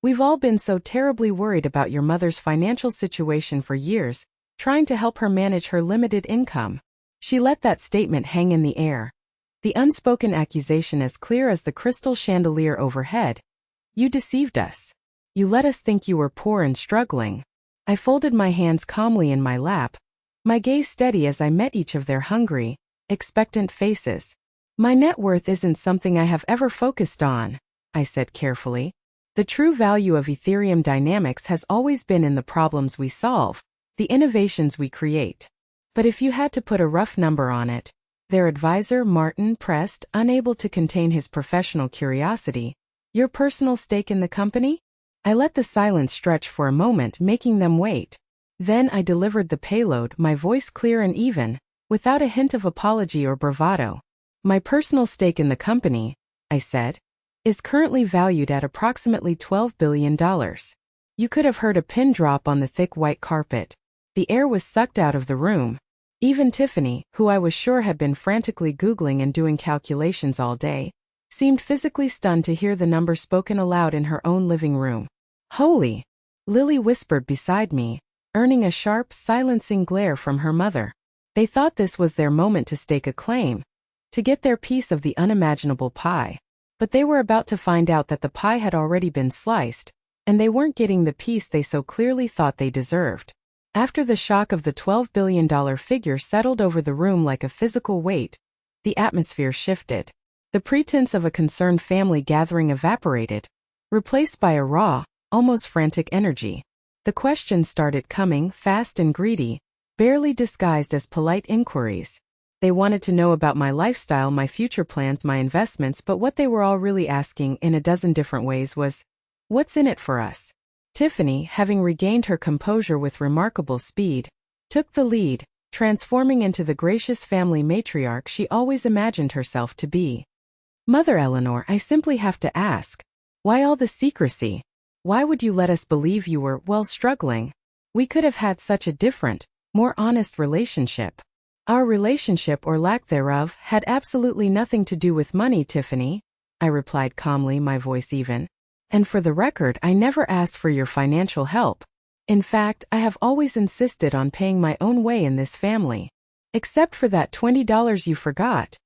"we've all been so terribly worried about your mother's financial situation for years, trying to help her manage her limited income." She let that statement hang in the air, the unspoken accusation as clear as the crystal chandelier overhead. "You deceived us. You let us think you were poor and struggling." I folded my hands calmly in my lap, my gaze steady as I met each of their hungry, expectant faces. "My net worth isn't something I have ever focused on," I said carefully. "The true value of Ethereum dynamics has always been in the problems we solve, the innovations we create." "But if you had to put a rough number on it," their advisor Martin pressed, unable to contain his professional curiosity, "your personal stake in the company?" I let the silence stretch for a moment, making them wait. Then I delivered the payload, my voice clear and even, without a hint of apology or bravado. "My personal stake in the company," I said, "is currently valued at approximately $12 billion. You could have heard a pin drop on the thick white carpet. The air was sucked out of the room. Even Tiffany, who I was sure had been frantically Googling and doing calculations all day, seemed physically stunned to hear the number spoken aloud in her own living room. "Holy!" Lily whispered beside me, earning a sharp, silencing glare from her mother. They thought this was their moment to stake a claim, to get their piece of the unimaginable pie. But they were about to find out that the pie had already been sliced, and they weren't getting the piece they so clearly thought they deserved. After the shock of the $12 billion figure settled over the room like a physical weight, the atmosphere shifted. The pretense of a concerned family gathering evaporated, replaced by a raw, almost frantic energy. The questions started coming, fast and greedy, barely disguised as polite inquiries. They wanted to know about my lifestyle, my future plans, my investments, but what they were all really asking in a dozen different ways was, "What's in it for us?" Tiffany, having regained her composure with remarkable speed, took the lead, transforming into the gracious family matriarch she always imagined herself to be. "Mother Eleanor, I simply have to ask, why all the secrecy? Why would you let us believe you were, well, struggling? We could have had such a different, more honest relationship." "Our relationship, or lack thereof, had absolutely nothing to do with money, Tiffany," I replied calmly, my voice even. "And for the record, I never asked for your financial help. In fact, I have always insisted on paying my own way in this family. Except for that $20 you forgot,"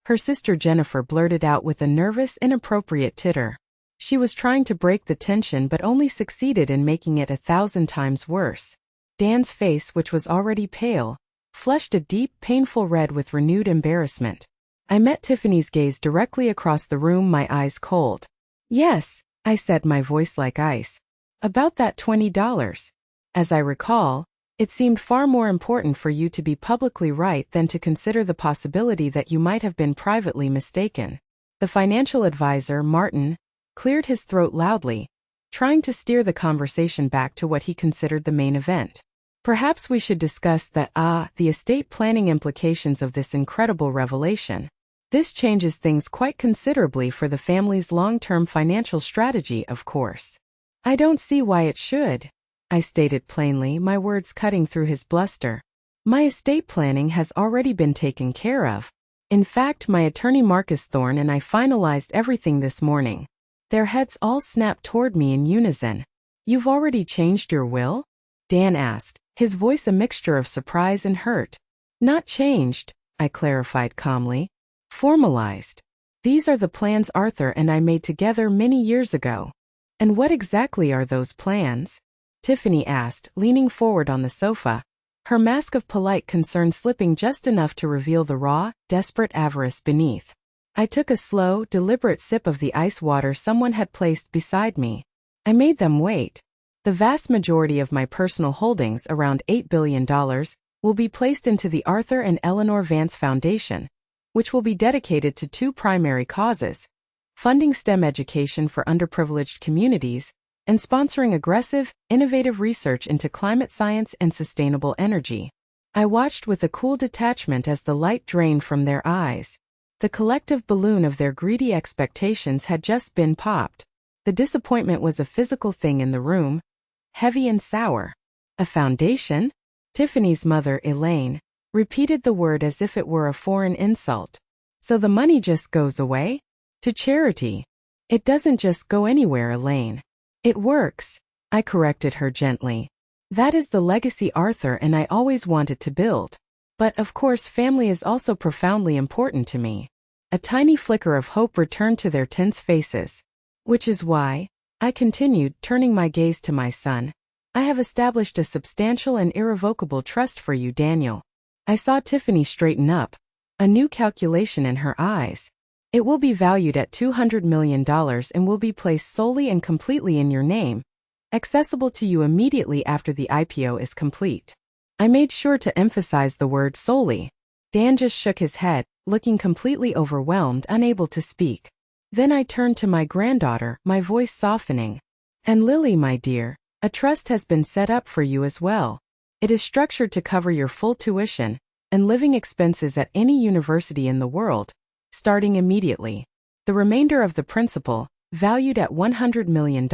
her sister Jennifer blurted out with a nervous, inappropriate titter. She was trying to break the tension but only succeeded in making it 1,000 times worse. Dan's face, which was already pale, flushed a deep, painful red with renewed embarrassment. I met Tiffany's gaze directly across the room, my eyes cold. "Yes," I said, my voice like ice. "About that $20. As I recall, it seemed far more important for you to be publicly right than to consider the possibility that you might have been privately mistaken." The financial advisor, Martin, cleared his throat loudly, trying to steer the conversation back to what he considered the main event. "Perhaps we should discuss the estate planning implications of this incredible revelation. This changes things quite considerably for the family's long-term financial strategy, of course." "I don't see why it should," I stated plainly, my words cutting through his bluster. "My estate planning has already been taken care of. In fact, my attorney Marcus Thorne and I finalized everything this morning." Their heads all snapped toward me in unison. "You've already changed your will?" Dan asked, his voice a mixture of surprise and hurt. "Not changed," I clarified calmly. "Formalized. These are the plans Arthur and I made together many years ago." "And what exactly are those plans?" Tiffany asked, leaning forward on the sofa, her mask of polite concern slipping just enough to reveal the raw, desperate avarice beneath. I took a slow, deliberate sip of the ice water someone had placed beside me. "I made them wait. The vast majority of my personal holdings, around $8 billion, will be placed into the Arthur and Eleanor Vance Foundation, which will be dedicated to two primary causes: funding STEM education for underprivileged communities, and sponsoring aggressive, innovative research into climate science and sustainable energy." I watched with a cool detachment as the light drained from their eyes. The collective balloon of their greedy expectations had just been popped. The disappointment was a physical thing in the room, heavy and sour. "A foundation?" Tiffany's mother, Elaine, repeated the word as if it were a foreign insult. "So the money just goes away? To charity?" "It doesn't just go anywhere, Elaine. It works," I corrected her gently. "That is the legacy Arthur and I always wanted to build. But of course family is also profoundly important to me." A tiny flicker of hope returned to their tense faces. "Which is why," I continued, turning my gaze to my son, "I have established a substantial and irrevocable trust for you, Daniel." I saw Tiffany straighten up, a new calculation in her eyes. "It will be valued at $200 million and will be placed solely and completely in your name, accessible to you immediately after the IPO is complete." I made sure to emphasize the word solely. Dan just shook his head, looking completely overwhelmed, unable to speak. Then I turned to my granddaughter, my voice softening. "And Lily, my dear, a trust has been set up for you as well. It is structured to cover your full tuition and living expenses at any university in the world, starting immediately. The remainder of the principal, valued at $100 million,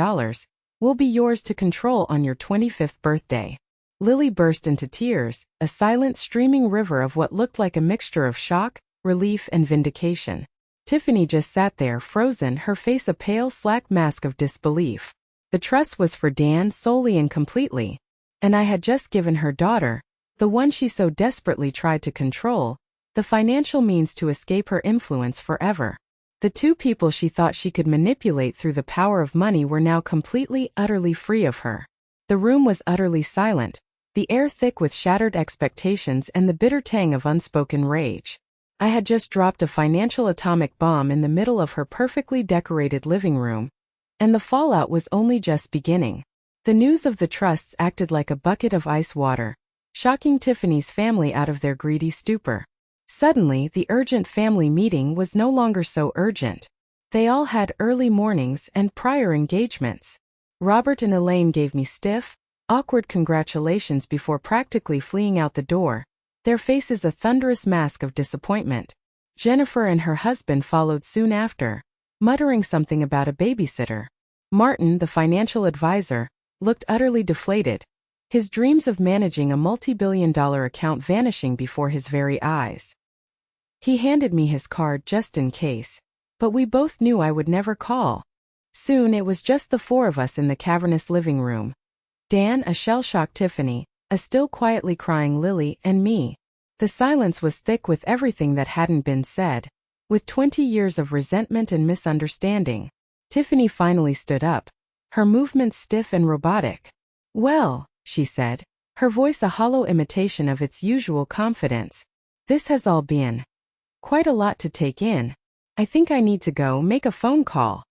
will be yours to control on your 25th birthday." Lily burst into tears, a silent streaming river of what looked like a mixture of shock, relief, and vindication. Tiffany just sat there, frozen, her face a pale, slack mask of disbelief. The trust was for Dan solely and completely, and I had just given her daughter, the one she so desperately tried to control, the financial means to escape her influence forever. The two people she thought she could manipulate through the power of money were now completely, utterly free of her. The room was utterly silent, the air thick with shattered expectations and the bitter tang of unspoken rage. I had just dropped a financial atomic bomb in the middle of her perfectly decorated living room, and the fallout was only just beginning. The news of the trusts acted like a bucket of ice water, shocking Tiffany's family out of their greedy stupor. Suddenly, the urgent family meeting was no longer so urgent. They all had early mornings and prior engagements. Robert and Elaine gave me stiff, awkward congratulations before practically fleeing out the door, their faces a thunderous mask of disappointment. Jennifer and her husband followed soon after, muttering something about a babysitter. Martin, the financial advisor, looked utterly deflated, his dreams of managing a multi-billion-dollar account vanishing before his very eyes. He handed me his card just in case, but we both knew I would never call. Soon it was just the four of us in the cavernous living room. Dan, a shell-shocked Tiffany, a still quietly crying Lily, and me. The silence was thick with everything that hadn't been said, with 20 years of resentment and misunderstanding. Tiffany finally stood up, her movements stiff and robotic. "Well," she said, her voice a hollow imitation of its usual confidence, "this has all been quite a lot to take in. I think I need to go make a phone call."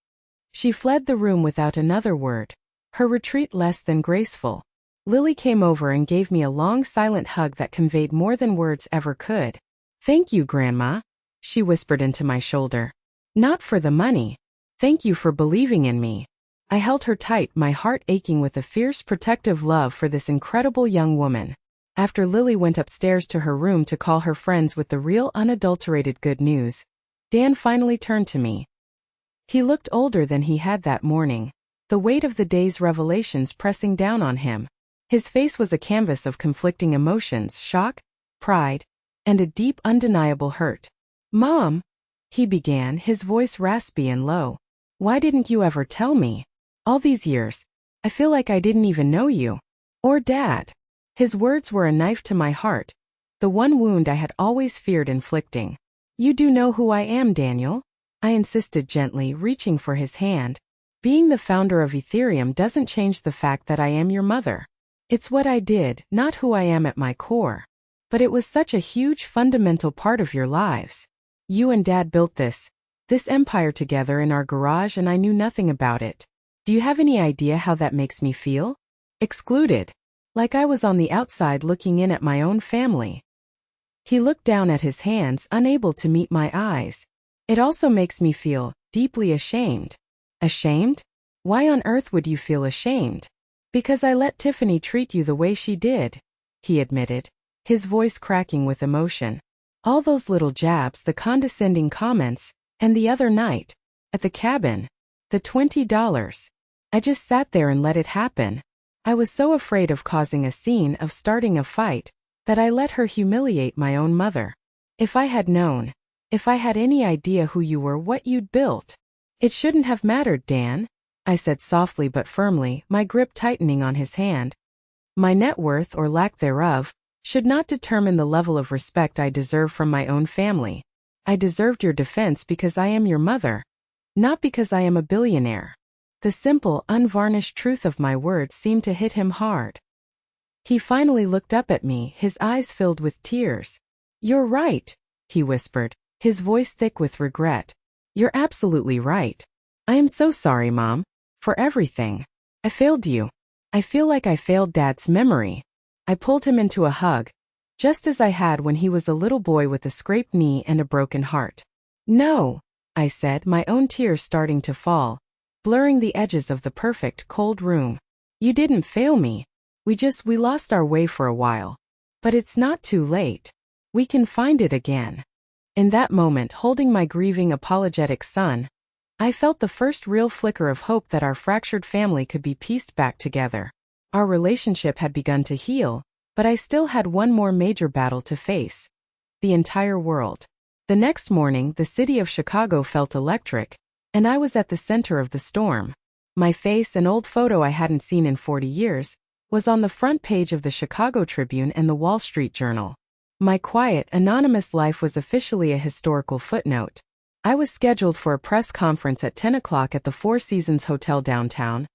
She fled the room without another word, her retreat less than graceful. Lily came over and gave me a long silent hug that conveyed more than words ever could. "Thank you, Grandma," she whispered into my shoulder. "Not for the money. Thank you for believing in me." I held her tight, my heart aching with a fierce protective love for this incredible young woman. After Lily went upstairs to her room to call her friends with the real unadulterated good news, Dan finally turned to me. He looked older than he had that morning, the weight of the day's revelations pressing down on him. His face was a canvas of conflicting emotions, shock, pride, and a deep, undeniable hurt. "Mom," he began, his voice raspy and low. "Why didn't you ever tell me? All these years, I feel like I didn't even know you. Or Dad." His words were a knife to my heart, the one wound I had always feared inflicting. "You do know who I am, Daniel?" I insisted gently, reaching for his hand. "Being the founder of Ethereum doesn't change the fact that I am your mother. It's what I did, not who I am at my core. But it was such a huge fundamental part of your lives. You and Dad built this empire together in our garage and I knew nothing about it. Do you have any idea how that makes me feel? Excluded. Like I was on the outside looking in at my own family." He looked down at his hands, unable to meet my eyes. "It also makes me feel deeply ashamed." "Ashamed? Why on earth would you feel ashamed?" "Because I let Tiffany treat you the way she did," he admitted, his voice cracking with emotion. "All those little jabs, the condescending comments, and the other night, at the cabin, the $20. I just sat there and let it happen. I was so afraid of causing a scene, of starting a fight, that I let her humiliate my own mother. If I had known, if I had any idea who you were, what you'd built. It shouldn't have mattered, Dan," I said softly but firmly, my grip tightening on his hand. "My net worth, or lack thereof, should not determine the level of respect I deserve from my own family. I deserved your defense because I am your mother, not because I am a billionaire." The simple, unvarnished truth of my words seemed to hit him hard. He finally looked up at me, his eyes filled with tears. "You're right," he whispered, his voice thick with regret. "You're absolutely right. I am so sorry, Mom, for everything. I failed you. I feel like I failed Dad's memory." I pulled him into a hug, just as I had when he was a little boy with a scraped knee and a broken heart. "No," I said, my own tears starting to fall, blurring the edges of the perfect, cold room. "You didn't fail me. We lost our way for a while. But it's not too late. We can find it again." In that moment, holding my grieving, apologetic son, I felt the first real flicker of hope that our fractured family could be pieced back together. Our relationship had begun to heal, but I still had one more major battle to face. The entire world. The next morning, the city of Chicago felt electric, and I was at the center of the storm. My face, an old photo I hadn't seen in 40 years, was on the front page of the Chicago Tribune and the Wall Street Journal. My quiet, anonymous life was officially a historical footnote. I was scheduled for a press conference at 10 o'clock at the Four Seasons Hotel downtown,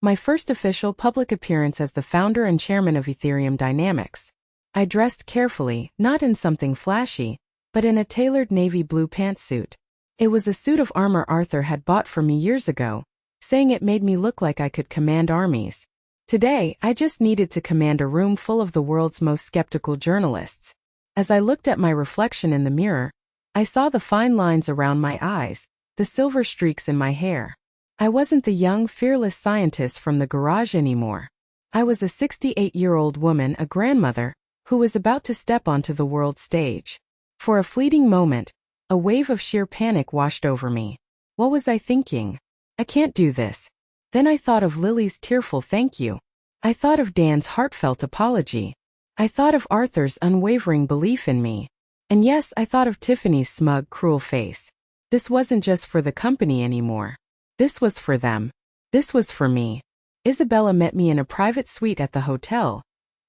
my first official public appearance as the founder and chairman of Ethereum Dynamics. I dressed carefully, not in something flashy, but in a tailored navy blue pantsuit. It was a suit of armor Arthur had bought for me years ago, saying it made me look like I could command armies. Today, I just needed to command a room full of the world's most skeptical journalists. As I looked at my reflection in the mirror, I saw the fine lines around my eyes, the silver streaks in my hair. I wasn't the young, fearless scientist from the garage anymore. I was a 68-year-old woman, a grandmother, who was about to step onto the world stage. For a fleeting moment, a wave of sheer panic washed over me. What was I thinking? I can't do this. Then I thought of Lily's tearful thank you. I thought of Dan's heartfelt apology. I thought of Arthur's unwavering belief in me. And yes, I thought of Tiffany's smug, cruel face. This wasn't just for the company anymore. This was for them. This was for me. Isabella met me in a private suite at the hotel,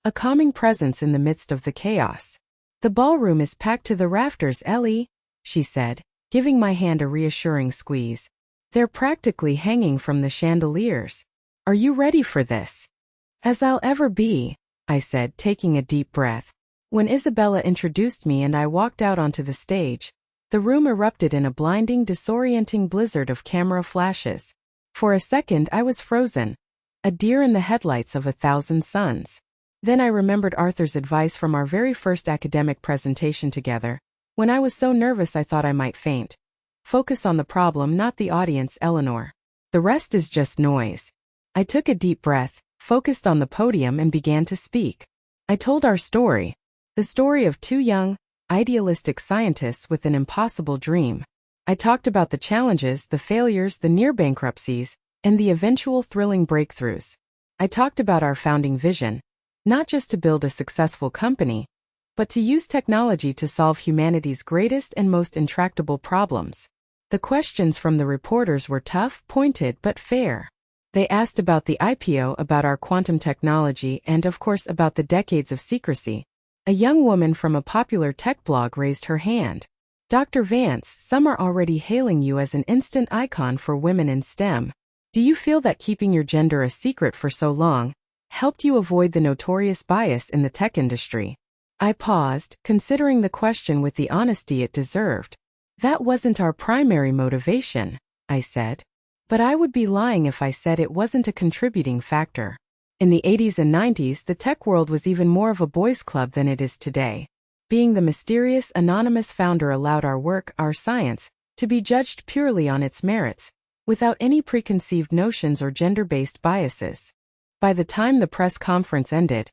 a calming presence in the midst of the chaos. "The ballroom is packed to the rafters, Ellie," she said, giving my hand a reassuring squeeze. They're practically hanging from the chandeliers. Are you ready for this? As I'll ever be, I said, taking a deep breath. When Isabella introduced me and I walked out onto the stage, the room erupted in a blinding, disorienting blizzard of camera flashes. For a second I was frozen, a deer in the headlights of 1,000 suns. Then I remembered Arthur's advice from our very first academic presentation together, when I was so nervous I thought I might faint. Focus on the problem, not the audience, Eleanor. The rest is just noise. I took a deep breath, focused on the podium, and began to speak. I told our story. The story of two young, idealistic scientists with an impossible dream. I talked about the challenges, the failures, the near bankruptcies, and the eventual thrilling breakthroughs. I talked about our founding vision, not just to build a successful company, but to use technology to solve humanity's greatest and most intractable problems. The questions from the reporters were tough, pointed, but fair. They asked about the IPO, about our quantum technology, and of course about the decades of secrecy. A young woman from a popular tech blog raised her hand. Dr. Vance, some are already hailing you as an instant icon for women in STEM. Do you feel that keeping your gender a secret for so long helped you avoid the notorious bias in the tech industry? I paused, considering the question with the honesty it deserved. That wasn't our primary motivation, I said. But I would be lying if I said it wasn't a contributing factor. In the 80s and 90s, the tech world was even more of a boys' club than it is today. Being the mysterious, anonymous founder allowed our work, our science, to be judged purely on its merits, without any preconceived notions or gender-based biases. By the time the press conference ended,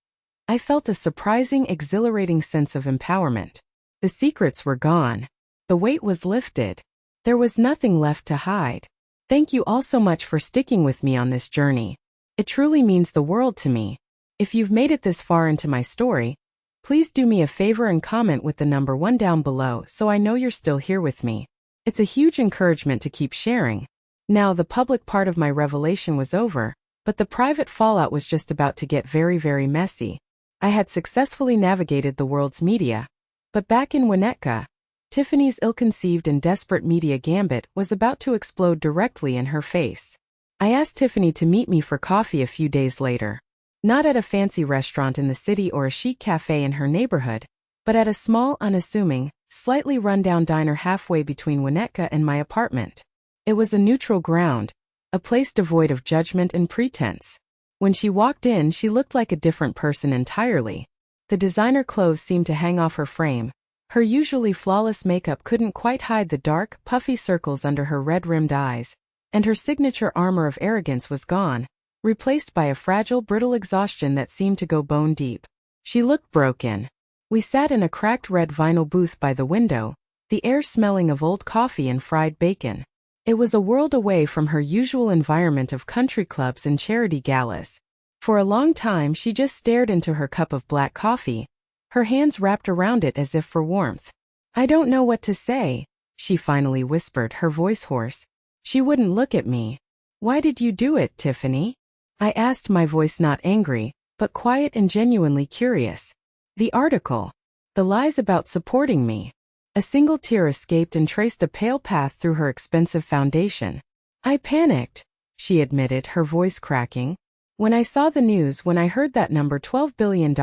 I felt a surprising, exhilarating sense of empowerment. The secrets were gone. The weight was lifted. There was nothing left to hide. Thank you all so much for sticking with me on this journey. It truly means the world to me. If you've made it this far into my story, please do me a favor and comment with the number 1 down below so I know you're still here with me. It's a huge encouragement to keep sharing. Now, the public part of my revelation was over, but the private fallout was just about to get very, very messy. I had successfully navigated the world's media, but back in Winnetka, Tiffany's ill-conceived and desperate media gambit was about to explode directly in her face. I asked Tiffany to meet me for coffee a few days later. Not at a fancy restaurant in the city or a chic cafe in her neighborhood, but at a small, unassuming, slightly run-down diner halfway between Winnetka and my apartment. It was a neutral ground, a place devoid of judgment and pretense. When she walked in, she looked like a different person entirely. The designer clothes seemed to hang off her frame. Her usually flawless makeup couldn't quite hide the dark, puffy circles under her red-rimmed eyes, and her signature armor of arrogance was gone, replaced by a fragile, brittle exhaustion that seemed to go bone deep. She looked broken. We sat in a cracked red vinyl booth by the window, the air smelling of old coffee and fried bacon. It was a world away from her usual environment of country clubs and charity galas. For a long time she just stared into her cup of black coffee, her hands wrapped around it as if for warmth. "I don't know what to say," she finally whispered, her voice hoarse. She wouldn't look at me. "Why did you do it, Tiffany?" I asked, my voice not angry, but quiet and genuinely curious. "The article. The lies about supporting me." A single tear escaped and traced a pale path through her expensive foundation. "I panicked," she admitted, her voice cracking. "When I saw the news, when I heard that number, $12 billion,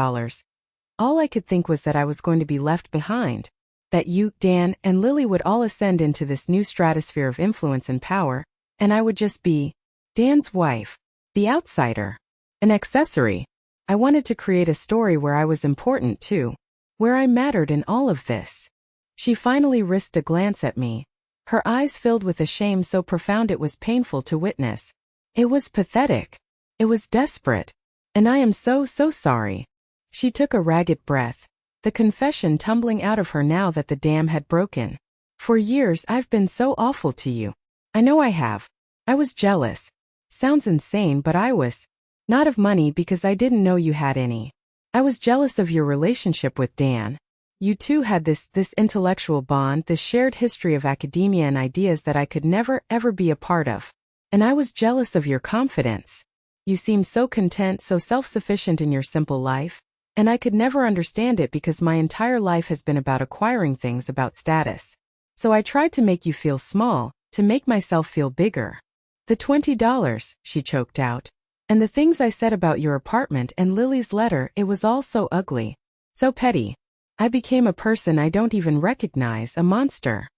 all I could think was that I was going to be left behind. That you, Dan, and Lily would all ascend into this new stratosphere of influence and power, and I would just be Dan's wife, the outsider, an accessory. I wanted to create a story where I was important too, where I mattered in all of this." She finally risked a glance at me, her eyes filled with a shame so profound it was painful to witness. It was pathetic. It was desperate. "And I am so sorry." She took a ragged breath, the confession tumbling out of her now that the dam had broken. "For years I've been so awful to you. I know I have. I was jealous. Sounds insane, but I was. Not of money, because I didn't know you had any. I was jealous of your relationship with Dan. You two had this intellectual bond, this shared history of academia and ideas that I could never, ever be a part of. And I was jealous of your confidence. You seemed so content, so self-sufficient in your simple life. And I could never understand it because my entire life has been about acquiring things, about status. So I tried to make you feel small, to make myself feel bigger. The $20, she choked out. And the things I said about your apartment and Lily's letter, it was all so ugly. So petty. I became a person I don't even recognize, a monster.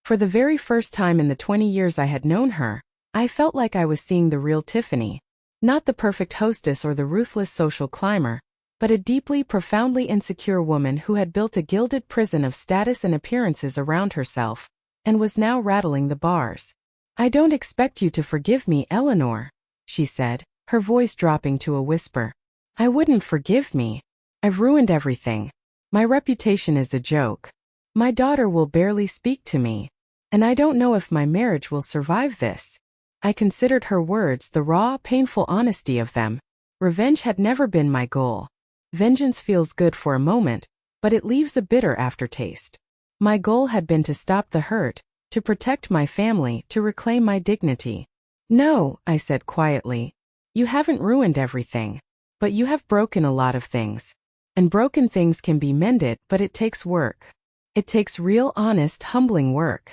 For the very first time in the 20 years I had known her, I felt like I was seeing the real Tiffany. Not the perfect hostess or the ruthless social climber, but a deeply, profoundly insecure woman who had built a gilded prison of status and appearances around herself, and was now rattling the bars. I don't expect you to forgive me, Eleanor, she said, her voice dropping to a whisper. I wouldn't forgive me. I've ruined everything. My reputation is a joke. My daughter will barely speak to me. And I don't know if my marriage will survive this. I considered her words, the raw, painful honesty of them. Revenge had never been my goal. Vengeance feels good for a moment, but it leaves a bitter aftertaste. My goal had been to stop the hurt, to protect my family, to reclaim my dignity. No, I said quietly. You haven't ruined everything. But you have broken a lot of things. And broken things can be mended, but it takes work. It takes real, honest, humbling work.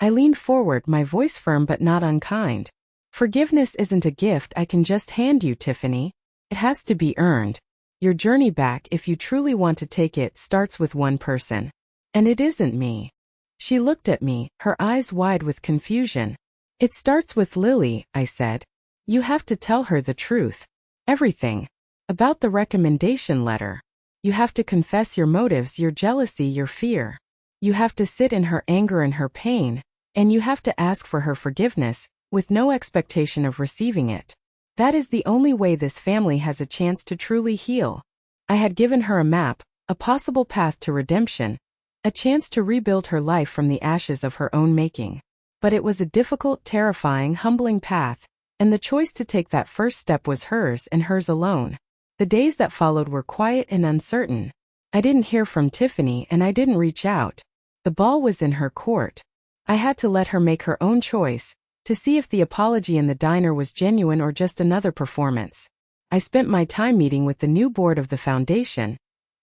I leaned forward, my voice firm but not unkind. Forgiveness isn't a gift I can just hand you, Tiffany. It has to be earned. Your journey back, if you truly want to take it, starts with one person. And it isn't me. She looked at me, her eyes wide with confusion. It starts with Lily, I said. You have to tell her the truth. Everything. About the recommendation letter. You have to confess your motives, your jealousy, your fear. You have to sit in her anger and her pain, and you have to ask for her forgiveness, with no expectation of receiving it. That is the only way this family has a chance to truly heal. I had given her a map, a possible path to redemption, a chance to rebuild her life from the ashes of her own making. But it was a difficult, terrifying, humbling path, and the choice to take that first step was hers and hers alone. The days that followed were quiet and uncertain. I didn't hear from Tiffany and I didn't reach out. The ball was in her court. I had to let her make her own choice, to see if the apology in the diner was genuine or just another performance. I spent my time meeting with the new board of the foundation,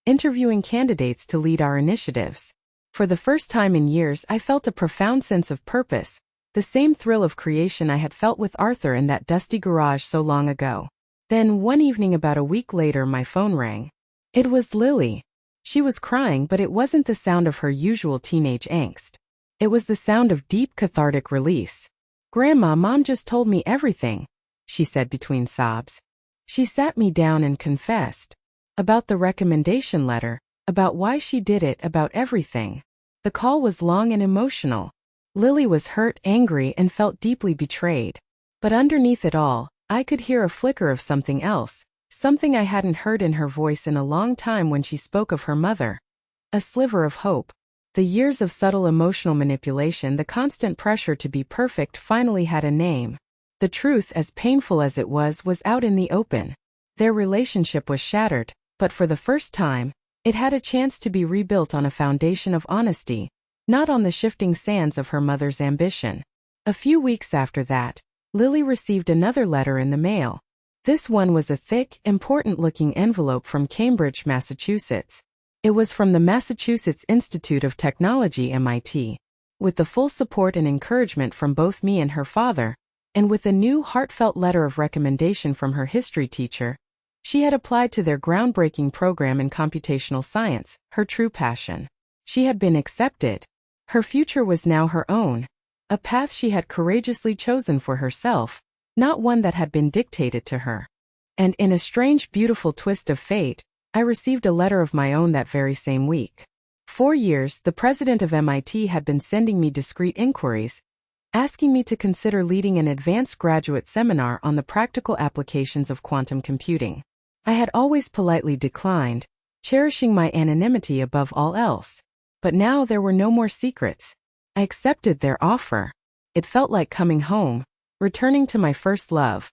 interviewing candidates to lead our initiatives. For the first time in years, I felt a profound sense of purpose, the same thrill of creation I had felt with Arthur in that dusty garage so long ago. Then, one evening about a week later, my phone rang. It was Lily. She was crying, but it wasn't the sound of her usual teenage angst. It was the sound of deep, cathartic release. Grandma, Mom just told me everything, she said between sobs. She sat me down and confessed. About the recommendation letter, about why she did it, about everything. The call was long and emotional. Lily was hurt, angry, and felt deeply betrayed. But underneath it all, I could hear a flicker of something else, something I hadn't heard in her voice in a long time when she spoke of her mother. A sliver of hope. The years of subtle emotional manipulation, the constant pressure to be perfect finally had a name. The truth, as painful as it was out in the open. Their relationship was shattered, but for the first time, it had a chance to be rebuilt on a foundation of honesty, not on the shifting sands of her mother's ambition. A few weeks after that, Lily received another letter in the mail. This one was a thick, important-looking envelope from Cambridge, Massachusetts. It was from the Massachusetts Institute of Technology, MIT. With the full support and encouragement from both me and her father, and with a new heartfelt letter of recommendation from her history teacher, she had applied to their groundbreaking program in computational science, her true passion. She had been accepted. Her future was now her own, a path she had courageously chosen for herself, not one that had been dictated to her. And in a strange, beautiful twist of fate, I received a letter of my own that very same week. 4 years, the president of MIT had been sending me discreet inquiries, asking me to consider leading an advanced graduate seminar on the practical applications of quantum computing. I had always politely declined, cherishing my anonymity above all else. But now there were no more secrets. I accepted their offer. It felt like coming home, returning to my first love.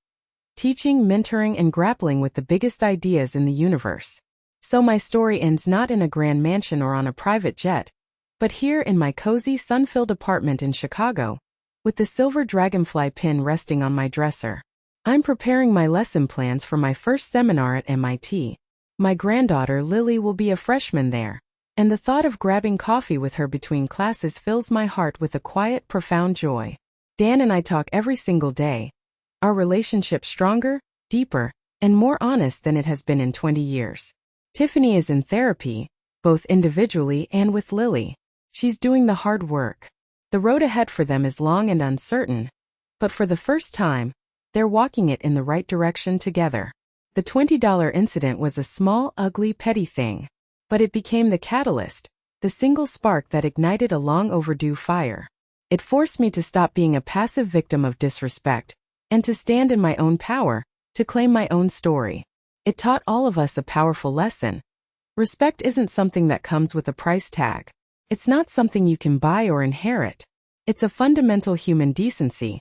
Teaching, mentoring, and grappling with the biggest ideas in the universe. So my story ends not in a grand mansion or on a private jet, but here in my cozy, sun-filled apartment in Chicago, with the silver dragonfly pin resting on my dresser. I'm preparing my lesson plans for my first seminar at MIT. My granddaughter Lily will be a freshman there, and the thought of grabbing coffee with her between classes fills my heart with a quiet, profound joy. Dan and I talk every single day. Our relationship stronger, deeper, and more honest than it has been in 20 years. Tiffany is in therapy, both individually and with Lily. She's doing the hard work. The road ahead for them is long and uncertain, but for the first time, they're walking it in the right direction together. The $20 incident was a small, ugly, petty thing, but it became the catalyst, the single spark that ignited a long overdue fire. It forced me to stop being a passive victim of disrespect and to stand in my own power, to claim my own story. It taught all of us a powerful lesson. Respect isn't something that comes with a price tag. It's not something you can buy or inherit. It's a fundamental human decency,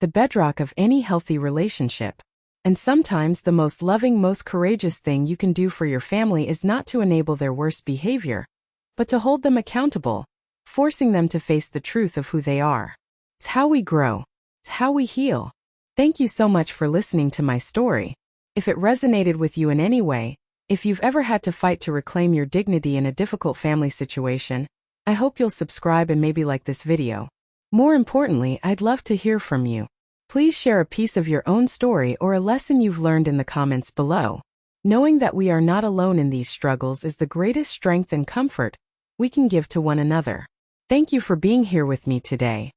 the bedrock of any healthy relationship. And sometimes the most loving, most courageous thing you can do for your family is not to enable their worst behavior, but to hold them accountable, forcing them to face the truth of who they are. It's how we grow. It's how we heal. Thank you so much for listening to my story. If it resonated with you in any way, if you've ever had to fight to reclaim your dignity in a difficult family situation, I hope you'll subscribe and maybe like this video. More importantly, I'd love to hear from you. Please share a piece of your own story or a lesson you've learned in the comments below. Knowing that we are not alone in these struggles is the greatest strength and comfort we can give to one another. Thank you for being here with me today.